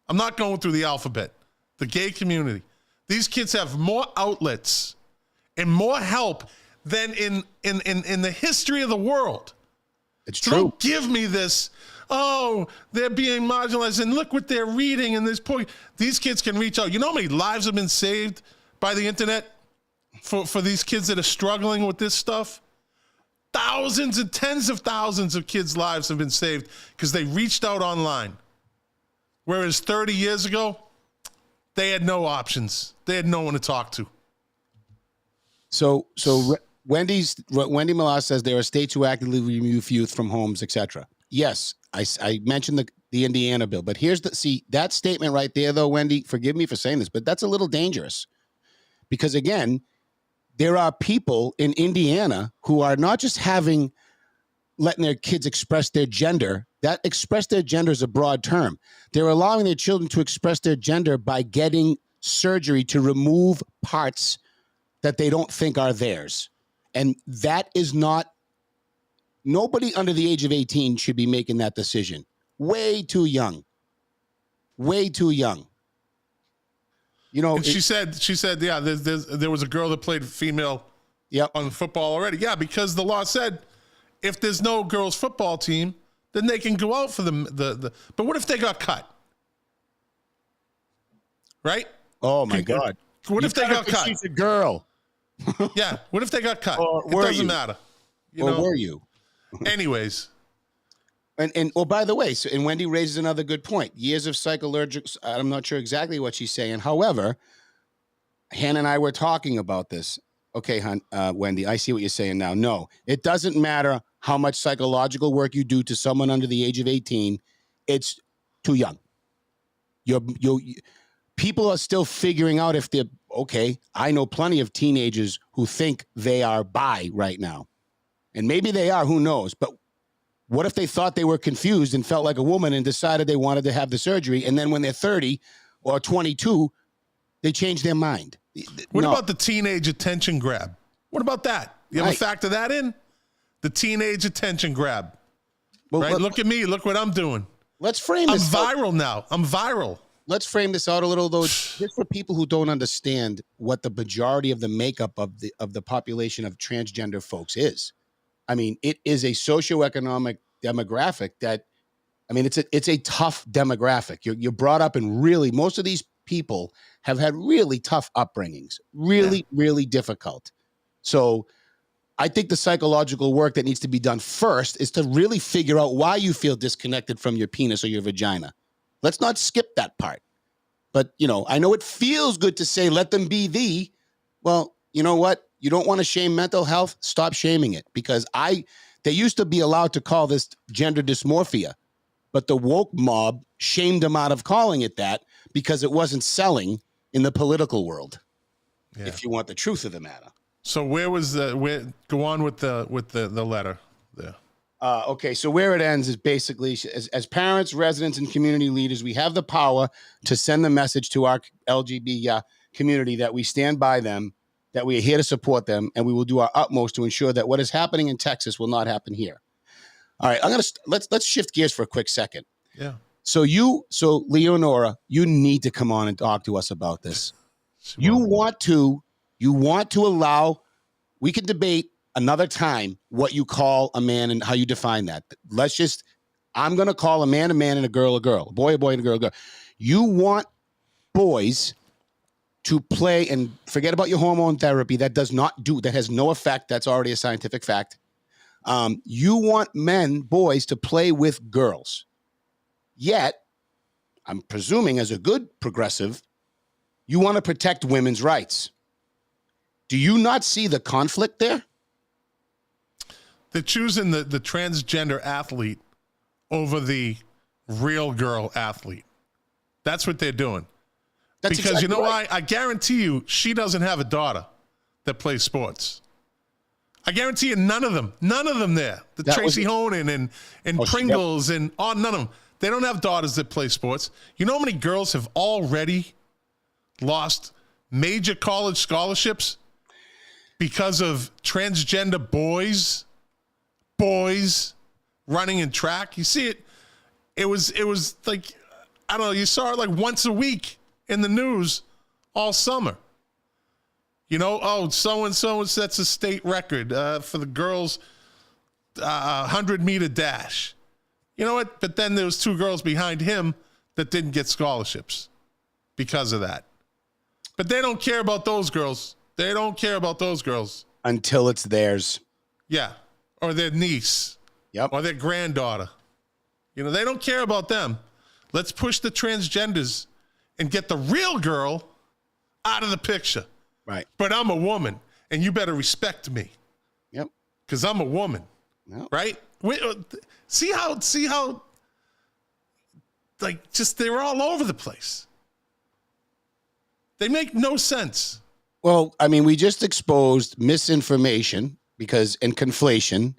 I'm not going through the alphabet. The gay community. These kids have more outlets and more help than in the history of the world. It's so true. Don't give me this, oh, they're being marginalized, and look what they're reading, and these kids can reach out. You know how many lives have been saved by the internet for these kids that are struggling with this stuff? Thousands and tens of thousands of kids' lives have been saved because they reached out online. Whereas 30 years ago, they had no options. They had no one to talk to. So Wendy Millar says there are states who actively remove youth from homes, etc. Yes, I mentioned the Indiana bill, but that statement right there, though, Wendy, forgive me for saying this, but that's a little dangerous because, again, there are people in Indiana who are not just letting their kids express their gender. That express their gender is a broad term. They're allowing their children to express their gender by getting surgery to remove parts that they don't think are theirs. And that is nobody under the age of 18 should be making that decision. Way too young. Way too young. You know, and she said, yeah, there was a girl that played female on football already. Yeah, because the law said if there's no girls' football team, then they can go out for the. But what if they got cut? Right? Oh my God! What if they got cut? She's a girl. Yeah. What if they got cut? It doesn't matter. Were you? Anyways. And by the way, and Wendy raises another good point. Years of psychological, I'm not sure exactly what she's saying. However, Hannah and I were talking about this. Okay, Wendy, I see what you're saying now. No, it doesn't matter how much psychological work you do to someone under the age of 18. It's too young. People are still figuring out if they're okay. I know plenty of teenagers who think they are bi right now. And maybe they are, who knows? But what if they thought they were confused and felt like a woman and decided they wanted to have the surgery, and then when they're 30 or 22, they change their mind? What about the teenage attention grab? What about that? You ever factor that in? The teenage attention grab. Well, right? Look at me. Look what I'm doing. Let's frame this. I'm viral now. I'm viral. Let's frame this out a little, though, just for people who don't understand what the majority of the makeup of the population of transgender folks is. I mean, it is a socioeconomic demographic that, I mean, it's a tough demographic. You're brought up in really, most of these people have had really tough upbringings, really difficult. So I think the psychological work that needs to be done first is to really figure out why you feel disconnected from your penis or your vagina. Let's not skip that part. But, I know it feels good to say, let them be thee. Well, you know what? You don't want to shame mental health? Stop shaming it. Because they used to be allowed to call this gender dysmorphia, but the woke mob shamed them out of calling it that because it wasn't selling in the political world. Yeah. If you want the truth of the matter. So go on with the letter there. Okay, so where it ends is basically, as parents, residents, and community leaders, we have the power to send the message to our LGBT community that we stand by them, that we are here to support them, and we will do our utmost to ensure that what is happening in Texas will not happen here. All right, let's shift gears for a quick second. Yeah. So Leonora, you need to come on and talk to us about this. Sure. You want to allow, we can debate another time what you call a man and how you define that. I'm going to call a man and a girl, a boy and a girl, a girl. You want boys to play, and forget about your hormone therapy. That has no effect. That's already a scientific fact. You want boys to play with girls. Yet, I'm presuming as a good progressive, you want to protect women's rights. Do you not see the conflict there? They're choosing the transgender athlete over the real girl athlete. That's what they're doing. Because exactly you know right. why? I guarantee you she doesn't have a daughter that plays sports. I guarantee you none of them there. Tracy Honan and Pringles and none of them. They don't have daughters that play sports. You know how many girls have already lost major college scholarships because of transgender boys running in track? You see it. It was like, I don't know, you saw it like once a week in the news all summer. So-and-so sets a state record for the girls 100-meter dash. You know what? But then there was 2 girls behind him that didn't get scholarships because of that. But they don't care about those girls. They don't care about those girls. Until it's theirs. Yeah. Or their niece. Yep. Or their granddaughter. You know, they don't care about them. Let's push the transgenders and get the real girl out of the picture. Right. But I'm a woman, and you better respect me. Yep. Because I'm a woman. Yep. Right? See how, like, just they're all over the place. They make no sense. Well, I mean, we just exposed misinformation and conflation.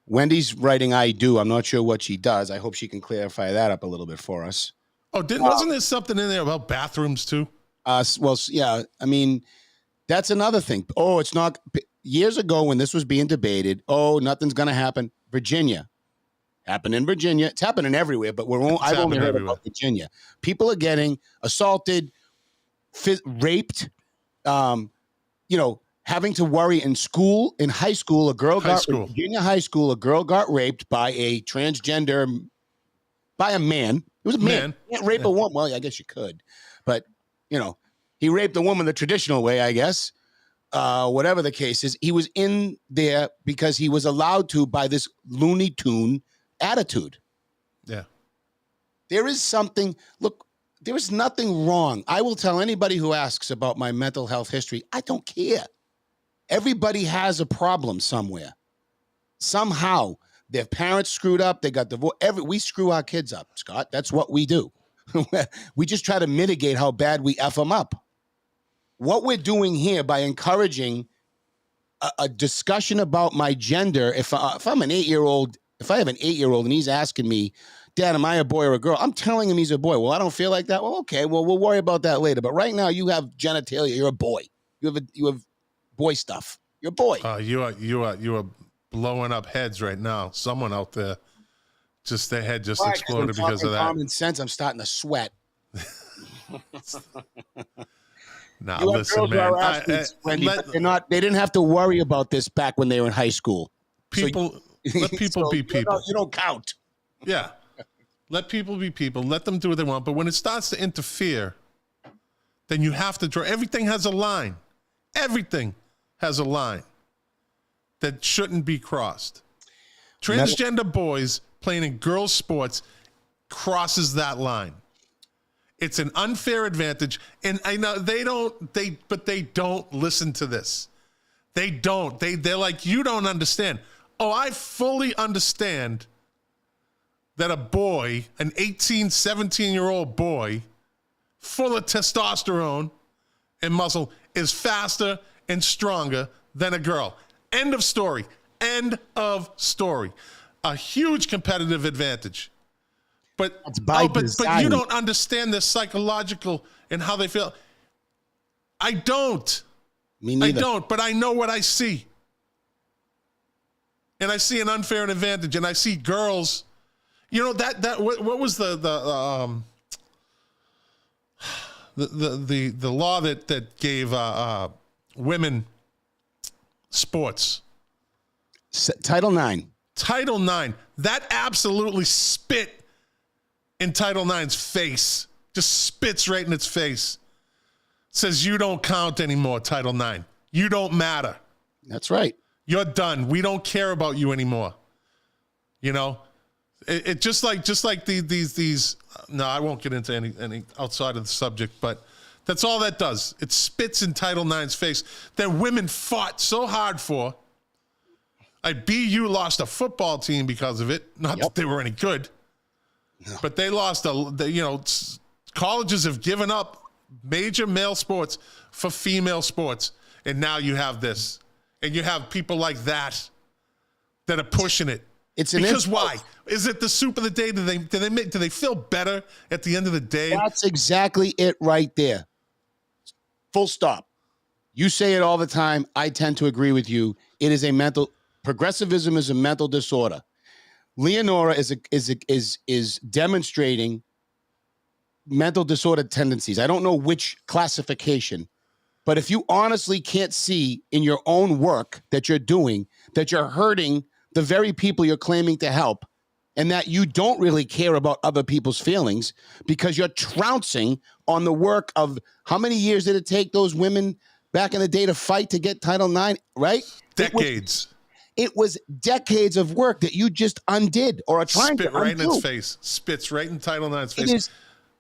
Wendy's writing I do. I'm not sure what she does. I hope she can clarify that up a little bit for us. Oh, wasn't there something in there about bathrooms too? Well, yeah. I mean, that's another thing. Oh, it's not. Years ago when this was being debated, oh, nothing's going to happen. Virginia. Happened in Virginia. It's happening everywhere, but I've only heard about Virginia. People are getting assaulted, raped, having to worry in school, in high school, Virginia high school, a girl got raped by a transgender, by a man. It was a man. You can't rape a woman. Well, I guess you could, but he raped a woman the traditional way, I guess. Whatever the case is, he was in there because he was allowed to by this Looney Tune attitude. Yeah. There is something, look, there is nothing wrong. I will tell anybody who asks about my mental health history, I don't care. Everybody has a problem somewhere. Somehow, their parents screwed up, they got divorced. We screw our kids up, Scott. That's what we do. We just try to mitigate how bad we F them up. What we're doing here by encouraging a discussion about my gender, if I'm an 8-year-old, if I have an 8-year-old and he's asking me, Dad, am I a boy or a girl? I'm telling him he's a boy. Well, I don't feel like that. Well, okay. Well, we'll worry about that later. But right now, you have genitalia. You're a boy. You have boy stuff. You're a boy. You are blowing up heads right now. Someone out there, their head just exploded because of that. Common sense. I'm starting to sweat. Nah, listen, man. They didn't have to worry about this back when they were in high school. Let people be people. You don't count. Yeah. Let people be people. Let them do what they want. But when it starts to interfere, then you have to draw. Everything has a line. Everything has a line that shouldn't be crossed. Transgender boys playing in girls' sports crosses that line. It's an unfair advantage. And I know they don't listen to this. They don't. They're like, you don't understand. Oh, I fully understand that a boy, an 18, 17-year-old boy, full of testosterone and muscle, is faster and stronger than a girl. End of story. End of story. A huge competitive advantage. But you don't understand the psychological and how they feel. I don't. Me neither. I don't, but I know what I see. And I see an unfair advantage, and I see girls. You know what was the law that gave women sports? Title IX. Title IX. That absolutely spit in Title IX's face. Just spits right in its face. Says you don't count anymore, Title IX. You don't matter. That's right. You're done. We don't care about you anymore. You know? It just like these. No, I won't get into any outside of the subject, but that's all that does. It spits in Title IX's face that women fought so hard for. BU lost a football team because of it. Not that they were any good, but they lost colleges have given up major male sports for female sports, and now you have this, and you have people like that are pushing it. Because why? Is it the soup of the day? Do they feel better at the end of the day? That's exactly it right there. Full stop. You say it all the time. I tend to agree with you. Progressivism is a mental disorder. Leonora is demonstrating mental disorder tendencies. I don't know which classification, but if you honestly can't see in your own work that you're doing, that you're hurting the very people you're claiming to help, and that you don't really care about other people's feelings because you're trouncing on the work of how many years did it take those women back in the day to fight to get Title IX, right? Decades. It was decades of work that you just undid or are trying to Spit right undo. in its face. Spits right in Title IX's face. It is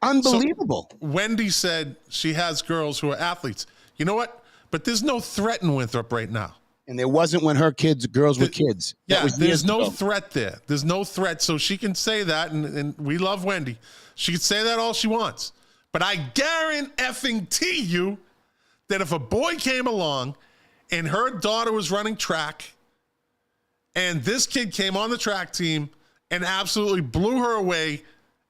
unbelievable. So Wendy said she has girls who are athletes. You know what? But there's no threat in Winthrop right now. And there wasn't when her girls were kids. Yeah, was there's years no ago. threat there. There's no threat. So she can say that, and we love Wendy. She can say that all she wants. But I guarantee you that if a boy came along and her daughter was running track and this kid came on the track team and absolutely blew her away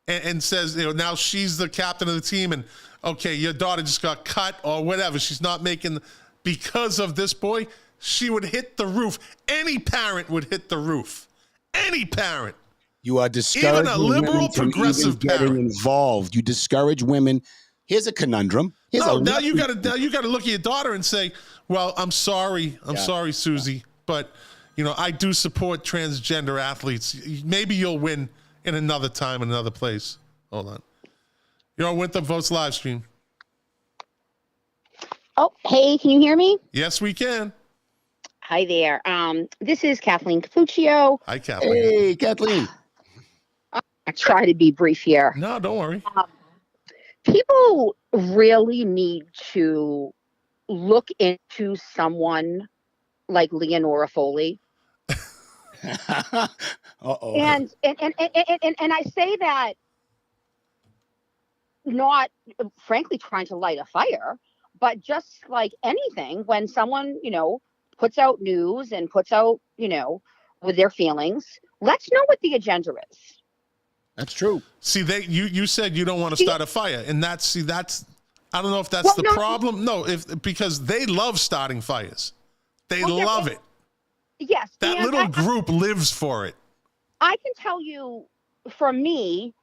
and says, now she's the captain of the team and, okay, your daughter just got cut or whatever. She's not making, because of this boy, she would hit the roof. Any parent would hit the roof. Any parent. You are discouraging Even a liberal women from progressive even getting parent. involved. You discourage women. Here's a conundrum. Now you got to look at your daughter and say, "Well, I'm sorry, Susie, but I do support transgender athletes. Maybe you'll win in another time, in another place." Hold on. You're on Winthrop Votes live stream. Oh, hey, can you hear me? Yes, we can. Hi there. This is Katheryn Capuccio. Hi, Kathleen. Hey, Kathleen. I try to be brief here. No, don't worry. People really need to look into someone like Leonora Foley. Uh-oh. And I say that not frankly trying to light a fire, but just like anything, when someone, puts out news and puts out, with their feelings, let's know what the agenda is. That's true. See, you said you don't want to start a fire, and that's I don't know if that's the problem. No, because they love starting fires. They love it. Yes. That little group lives for it. I can tell you, for me,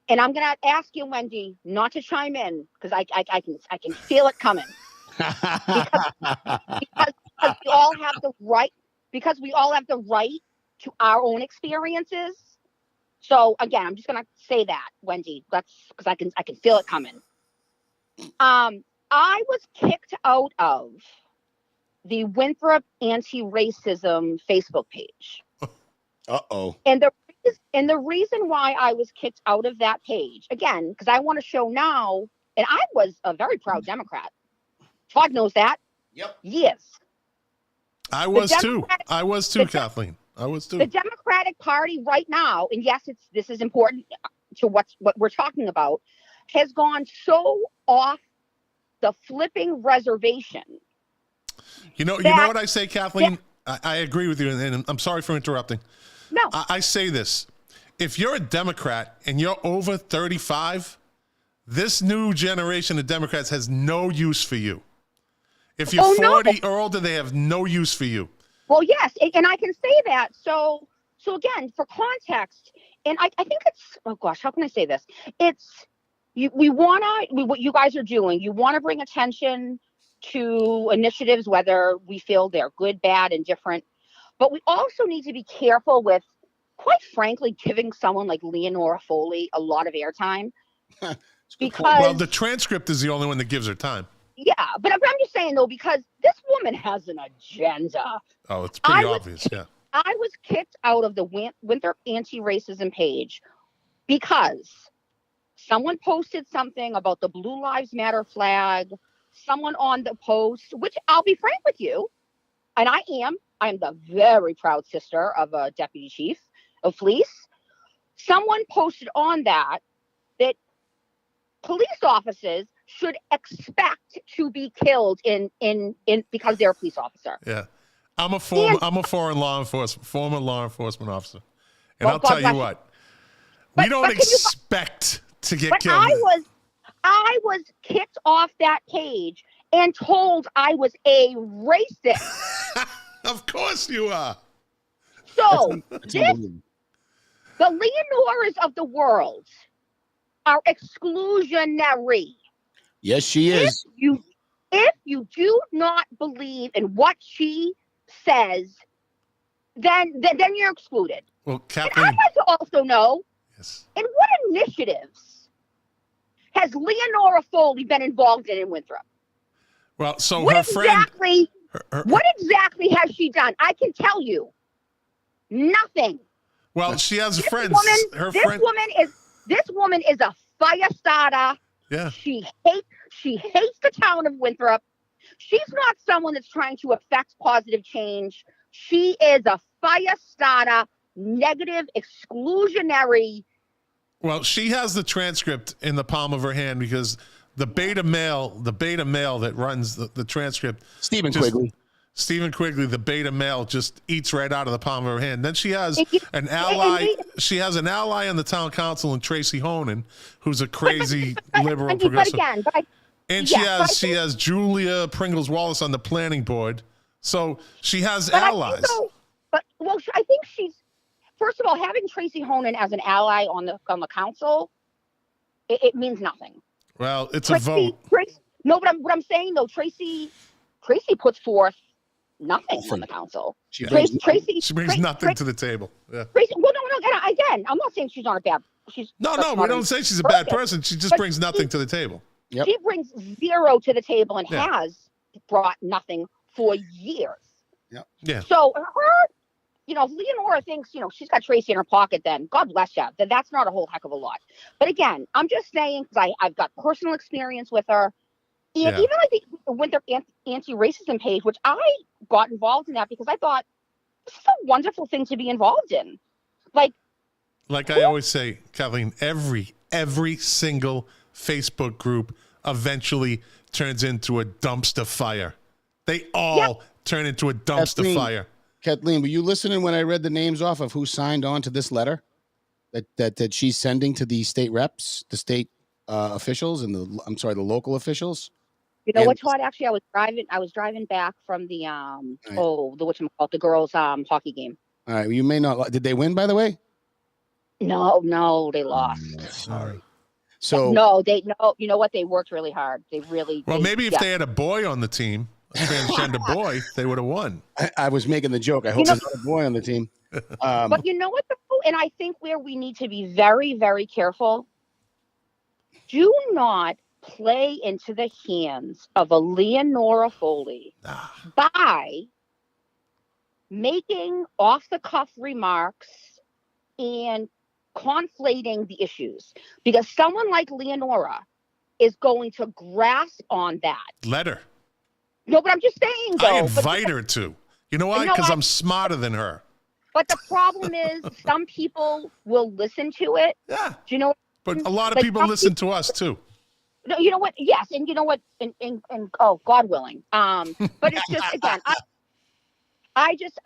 and I'm gonna ask you, Wendy, not to chime in because I can feel it coming. because we all have the right. Because we all have the right to our own experiences. So again, I'm just gonna say that, Wendy. That's because I can feel it coming. I was kicked out of the Winthrop anti-racism Facebook page. Uh-oh. And the reason why I was kicked out of that page, again, because I want to show now, and I was a very proud Democrat. Todd knows that. Yep. Yes. I was too, Kathleen. I was too. The Democratic Party right now, and yes, this is important to what we're talking about, has gone so off the flipping reservation. You know what I say, Kathleen? I agree with you, and I'm sorry for interrupting. No. I say this. If you're a Democrat and you're over 35, this new generation of Democrats has no use for you. If you're 40 or older, they have no use for you. Well, yes, and I can say that. So again, for context, and I think it's, oh gosh, how can I say this? It's, what you guys are doing, you want to bring attention to initiatives, whether we feel they're good, bad, and different. But we also need to be careful with, quite frankly, giving someone like Leonora Foley a lot of airtime. Because the transcript is the only one that gives her time. Yeah, but I'm just saying, though, because this woman has an agenda. Oh, it's pretty obvious, yeah. I was kicked out of the Winthrop anti-racism page because someone posted something about the Blue Lives Matter flag. Someone on the post, which I'll be frank with you, and I am the very proud sister of a deputy chief of police. Someone posted on that police officers should expect to be killed in because they're a police officer. Yeah. I'm a former law enforcement officer. And I'll tell you what. We don't expect to get killed. I was kicked off that page and told I was a racist. Of course you are. So the Leonoras of the world are exclusionary. Yes, she is. If you do not believe in what she says, then you're excluded. Well, And Kathleen. I'd like to also know, Yes. in what initiatives has Leonora Foley been involved in Winthrop? Well, so What her friend. exactly? Her, What exactly has she done? I can tell you, nothing. well, she has This friends. woman, this woman is a fire starter. Yeah. She hates the town of Winthrop. She's not someone that's trying to affect positive change. She is a fire starter, negative, exclusionary. Well, she has the transcript in the palm of her hand because the beta male that runs the transcript, Stephen just- Quigley. Stephen Quigley, the beta male, just eats right out of the palm of her hand. Then she has If you- an ally. and She has an ally on the town council, in Tracy Honan, who's a crazy liberal But progressive. again, And yeah, she has Julia Pringles Wallace on the planning board. So she has but allies. I think she's, first of all, having Tracy Honan as an ally on the council, it means nothing. Well, it's a vote. No, but what I'm saying though, Tracy puts forth nothing on the council. She Yeah. brings, She brings nothing to the table. Yeah. Tracy, well, no, again, I'm not saying she's not a bad. No, that's we not don't say she's a bad person. She just But brings nothing to the table. Yep. She brings zero to the table and Yeah. has brought nothing for years. Yeah. So her, if Leonora thinks, she's got Tracy in her pocket, then God bless you. Then that's not a whole heck of a lot. But again, I'm just saying, because I've got personal experience with her. And Yeah. even the Winthrop anti-racism page, which I got involved in that because I thought this is a wonderful thing to be involved in. Like I always say, Kathleen, every single Facebook group eventually turns into a dumpster fire. They all turn into a dumpster Kathleen. fire. Kathleen, were you listening when I read the names off of who signed on to this letter that she's sending to the state reps, the state officials, and the local officials? You know And- what, Todd? Actually, I was driving back from the the girls' hockey game. All right, you may not. Did they win, by the way? No, they lost. Sorry. So You know what? They worked really hard. They really. Well, maybe if they had a boy on the team, a transgender boy, they would have won. I was making the joke. I hope there's not a boy on the team. But you know what? And I think where we need to be very, very careful. Do not play into the hands of a Leonora Foley by making off-the-cuff remarks and conflating the issues, because someone like Leonora is going to grasp on that. Let her. No, but I'm just saying, though. I invite her to. You know why? Because I'm smarter than her. But the problem is, some people will listen to it. Yeah. Do you know? But a lot of Like, people listen to us too. No, you know what? Yes, and you know what? And oh, God willing. But it's just again, I just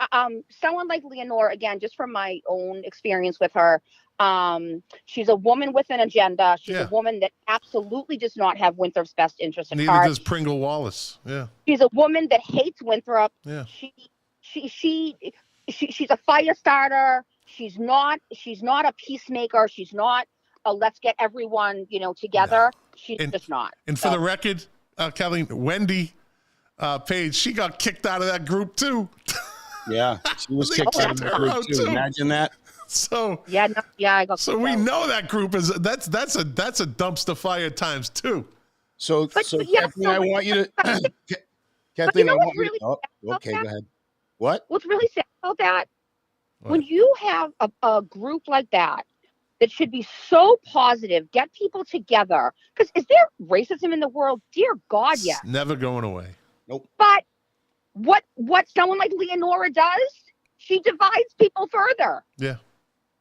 someone like Leonora, again, just from my own experience with her. She's a woman with an agenda. She's a woman that absolutely does not have Winthrop's best interest at heart. Neither does Pringle Wallace. Yeah. She's a woman that hates Winthrop. Yeah. She's a fire starter. She's not a peacemaker. She's not a let's get everyone, together. No. She's just not. And for the record, Kathleen, Wendy Page, she got kicked out of that group too. Yeah, she was kicked out of the group too. Imagine that. So I got. So we know that group is that's a dumpster fire times two. So Kathleen, I want you to. Kathleen, I want you to. Oh, okay, go ahead. What? What's really sad about that? When you have a group like that should be so positive, get people together. Because is there racism in the world? Dear God, yes. Never going away. Nope. But what someone like Leonora does, she divides people further. Yeah.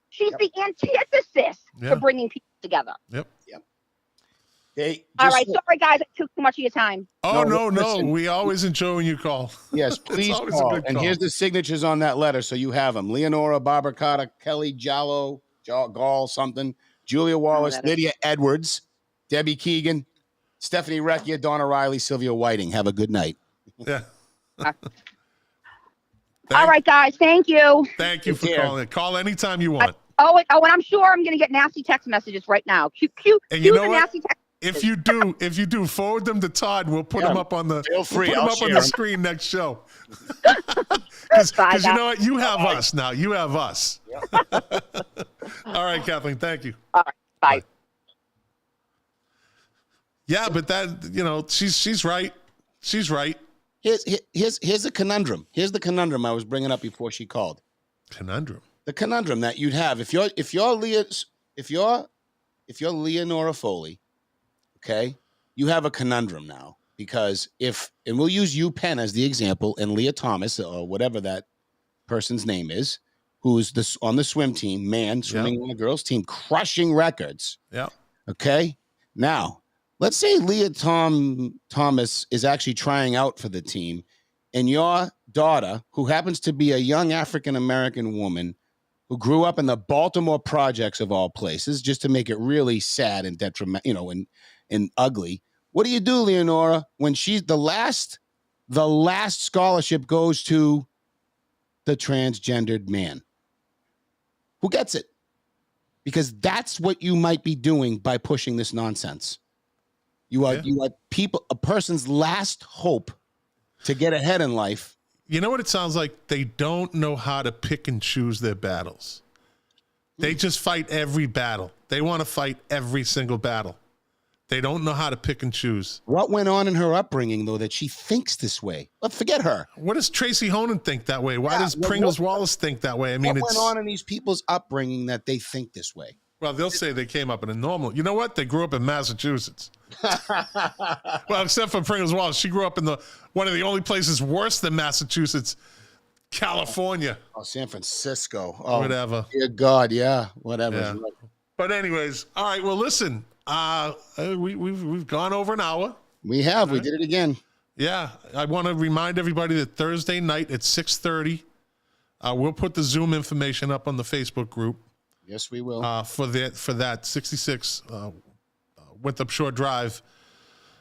She's the antithesis for bringing people together. Yep. All right, sorry guys, I took too much of your time. Oh no, we always enjoy when you call. Yes, please call. And here's the signatures on that letter, so you have them: Leonora, Barbara Carter, Kelly Jallo, Gall, something, Julia Wallace, Lydia Edwards, Debbie Keegan, Stephanie Recchia, Donna Riley, Sylvia Whiting. Have a good night. Yeah. All right, guys. Thank you. Thank you for calling. Call anytime you want. And I'm sure I'm going to get nasty text messages right now. And you know what? Nasty text. If you do, forward them to Todd. We'll put them up on the. Feel free. We'll put them up on the screen next show. Because you know what? You have us now. You have us. Yep. All right, Kathleen, thank you. All right, bye. Yeah, but that, she's right. She's right. Here's a conundrum. Here's the conundrum I was bringing up before she called. Conundrum. The conundrum that you'd have if you're Leonora Foley, okay, you have a conundrum now because and we'll use you, Penn, as the example, and Leah Thomas or whatever that person's name is, who's on the swim team, swimming on the girls' team, crushing records. Yeah. Okay. Now, let's say Leah Thomas is actually trying out for the team, and your daughter, who happens to be a young African-American woman who grew up in the Baltimore projects of all places, just to make it really sad and detrimental, and ugly. What do you do, Leonora, when she's the last scholarship goes to the transgendered man? Who gets it? Because that's what you might be doing by pushing this nonsense. You are a person's last hope to get ahead in life. You know what it sounds like? They don't know how to pick and choose their battles. They just fight every battle. They want to fight every single battle. They don't know how to pick and choose. What went on in her upbringing, though, that she thinks this way? But forget her. What does Tracy Honan think that way? Why does Pringles Wallace think that way? I mean, what went on in these people's upbringing that they think this way? Well, they'll say they came up in a normal. You know what? They grew up in Massachusetts. Well, except for Pringles Wallace, she grew up in one of the only places worse than Massachusetts, California. Oh, San Francisco. Oh, whatever. Dear God, yeah, whatever. Yeah. But anyways, all right. Well, listen, we've gone over an hour. We have. We did it again. Yeah, I want to remind everybody that Thursday night at 6:30, we'll put the Zoom information up on the Facebook group. Yes, we will. For that 66 Winthrop Shore Drive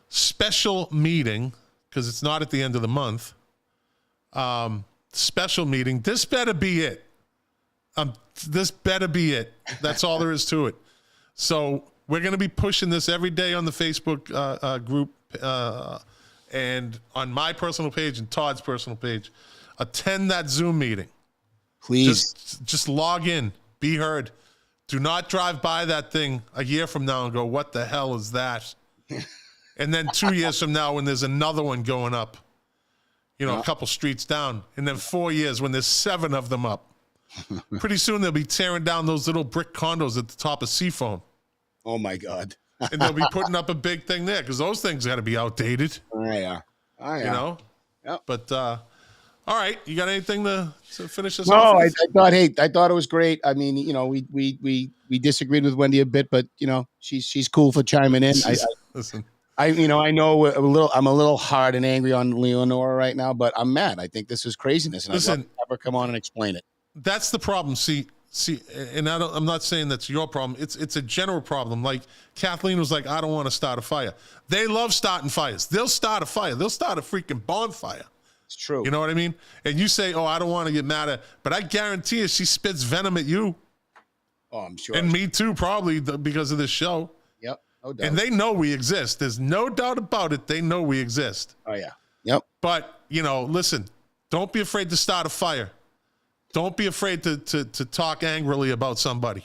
special meeting, because it's not at the end of the month. Special meeting. This better be it. This better be it. That's all there is to it. So we're going to be pushing this every day on the Facebook group and on my personal page and Todd's personal page. Attend that Zoom meeting. Please. Just log in. Be heard. Do not drive by that thing a year from now and go, what the hell is that? And then 2 years from now when there's another one going up, a couple streets down. And then 4 years when there's 7 of them up. Pretty soon they'll be tearing down those little brick condos at the top of Seafoam. Oh, my God. And they'll be putting up a big thing there because those things got to be outdated. Yeah. Yep. But, all right, you got anything to finish this no, off? No, I thought it was great. I mean, we disagreed with Wendy a bit, but she's cool for chiming in. Listen, I know I'm a little hard and angry on Leonora right now, but I'm mad. I think this is craziness, and I'd love to have her come on and explain it. That's the problem. See, and I'm not saying that's your problem. It's a general problem. Like Kathleen was like, I don't want to start a fire. They love starting fires. They'll start a fire. They'll start a freaking bonfire. It's true. You know what I mean? And you say, I don't want to get mad at, but I guarantee you she spits venom at you. Oh, I'm sure. And me too, probably because of this show. Yep. No doubt. And they know we exist. There's no doubt about it. They know we exist. Oh, yeah. Yep. But, listen, don't be afraid to start a fire. Don't be afraid to talk angrily about somebody.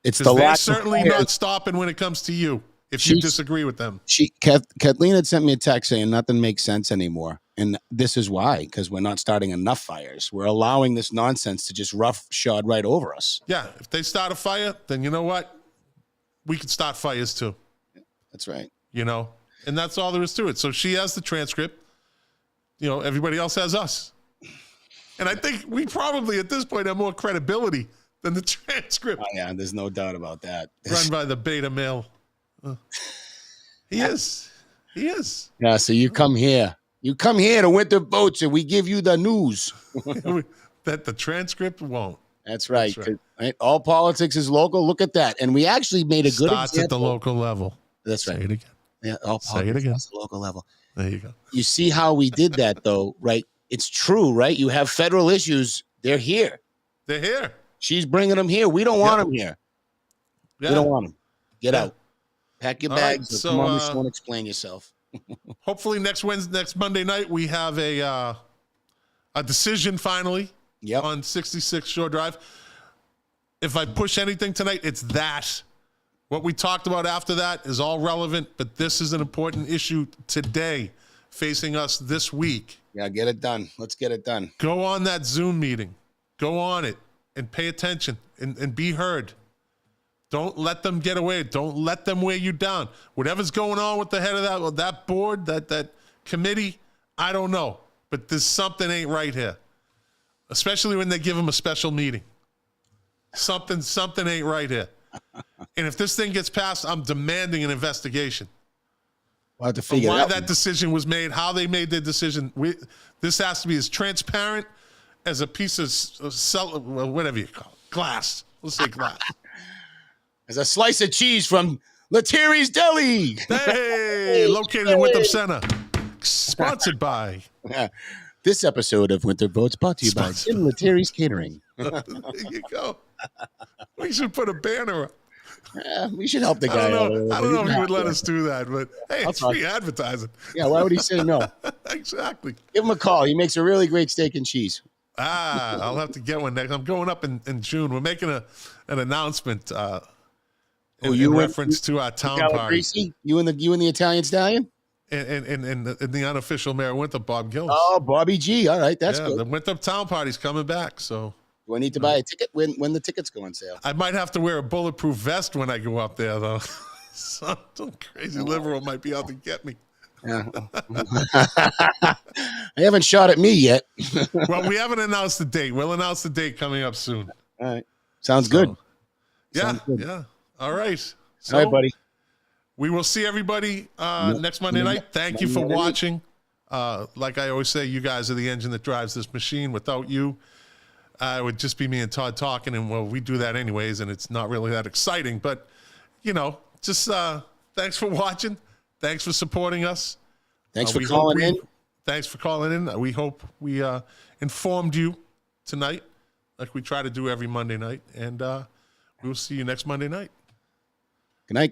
It's they're certainly not stopping when it comes to you if you disagree with them. Kathleen had sent me a text saying nothing makes sense anymore. And this is why, because we're not starting enough fires. We're allowing this nonsense to just roughshod right over us. Yeah. If they start a fire, then you know what? We could start fires too. That's right. And that's all there is to it. So she has the transcript. Everybody else has us. And I think we probably at this point have more credibility than the transcript. Oh, yeah, there's no doubt about that. Run by the beta male. He is. Yeah, so you come here. You come here to Winthrop Votes and we give you the news. That the transcript won't. That's right. Right. All politics is local. Look at that. And we actually made a good Starts example. At the local level. That's right. Say it again. Yeah, all Say it again. At the local level. There you go. You see how we did that, though, right? It's true, right? You have federal issues. They're here. They're here. She's bringing them here. We don't want them here. Yeah. We don't want them. Get out. Pack your bags. Right, so, come on, just want to explain yourself. Hopefully next Monday night, we have a decision finally on 66 Shore Drive. If I push anything tonight, it's that. What we talked about after that is all relevant, but this is an important issue today facing us this week. Yeah, get it done. Let's get it done. Go on that Zoom meeting. Go on it and pay attention and be heard. Don't let them get away. Don't let them weigh you down. Whatever's going on with the head of that board, that committee, I don't know. But there's something ain't right here, especially when they give them a special meeting. Something ain't right here. And if this thing gets passed, I'm demanding an investigation. We'll have to figure why out that decision was made, how they made their decision. This has to be as transparent as a piece of whatever you call it, glass. Let's say glass. As a slice of cheese from Lettieri's Deli. Hey, located in Winthrop Center. Sponsored by. This episode of Winter Votes brought to you by Tim Lettieri's Catering. There you go. We should put a banner up. Yeah, we should help the guy. I don't know if he would let us do that, but hey, it's free advertising. Yeah, why would he say no? Exactly. Give him a call. He makes a really great steak and cheese. I'll have to get one next. I'm going up in June. We're making an announcement in reference to our town party. Greasy? You and the Italian Stallion? And the unofficial mayor of Winthrop, Bob Gillis. Oh, Bobby G. All right, that's good. The Winthrop town party's coming back, so. Do I need to buy a ticket when the tickets go on sale? I might have to wear a bulletproof vest when I go up there, though. Some crazy liberal might be out to get me. Yeah. I haven't shot at me yet. Well, we haven't announced the date. We'll announce the date coming up soon. All right. Sounds good. Yeah, good. yeah. All right. So, all right, buddy. We will see everybody next Monday night. Thank you for watching. Like I always say, you guys are the engine that drives this machine. Without you, it would just be me and Todd talking, and well, we do that anyways, and it's not really that exciting. But just thanks for watching. Thanks for supporting us. Thanks for calling in. Thanks for calling in. We hope we informed you tonight, like we try to do every Monday night, and we will see you next Monday night. Good night, kids.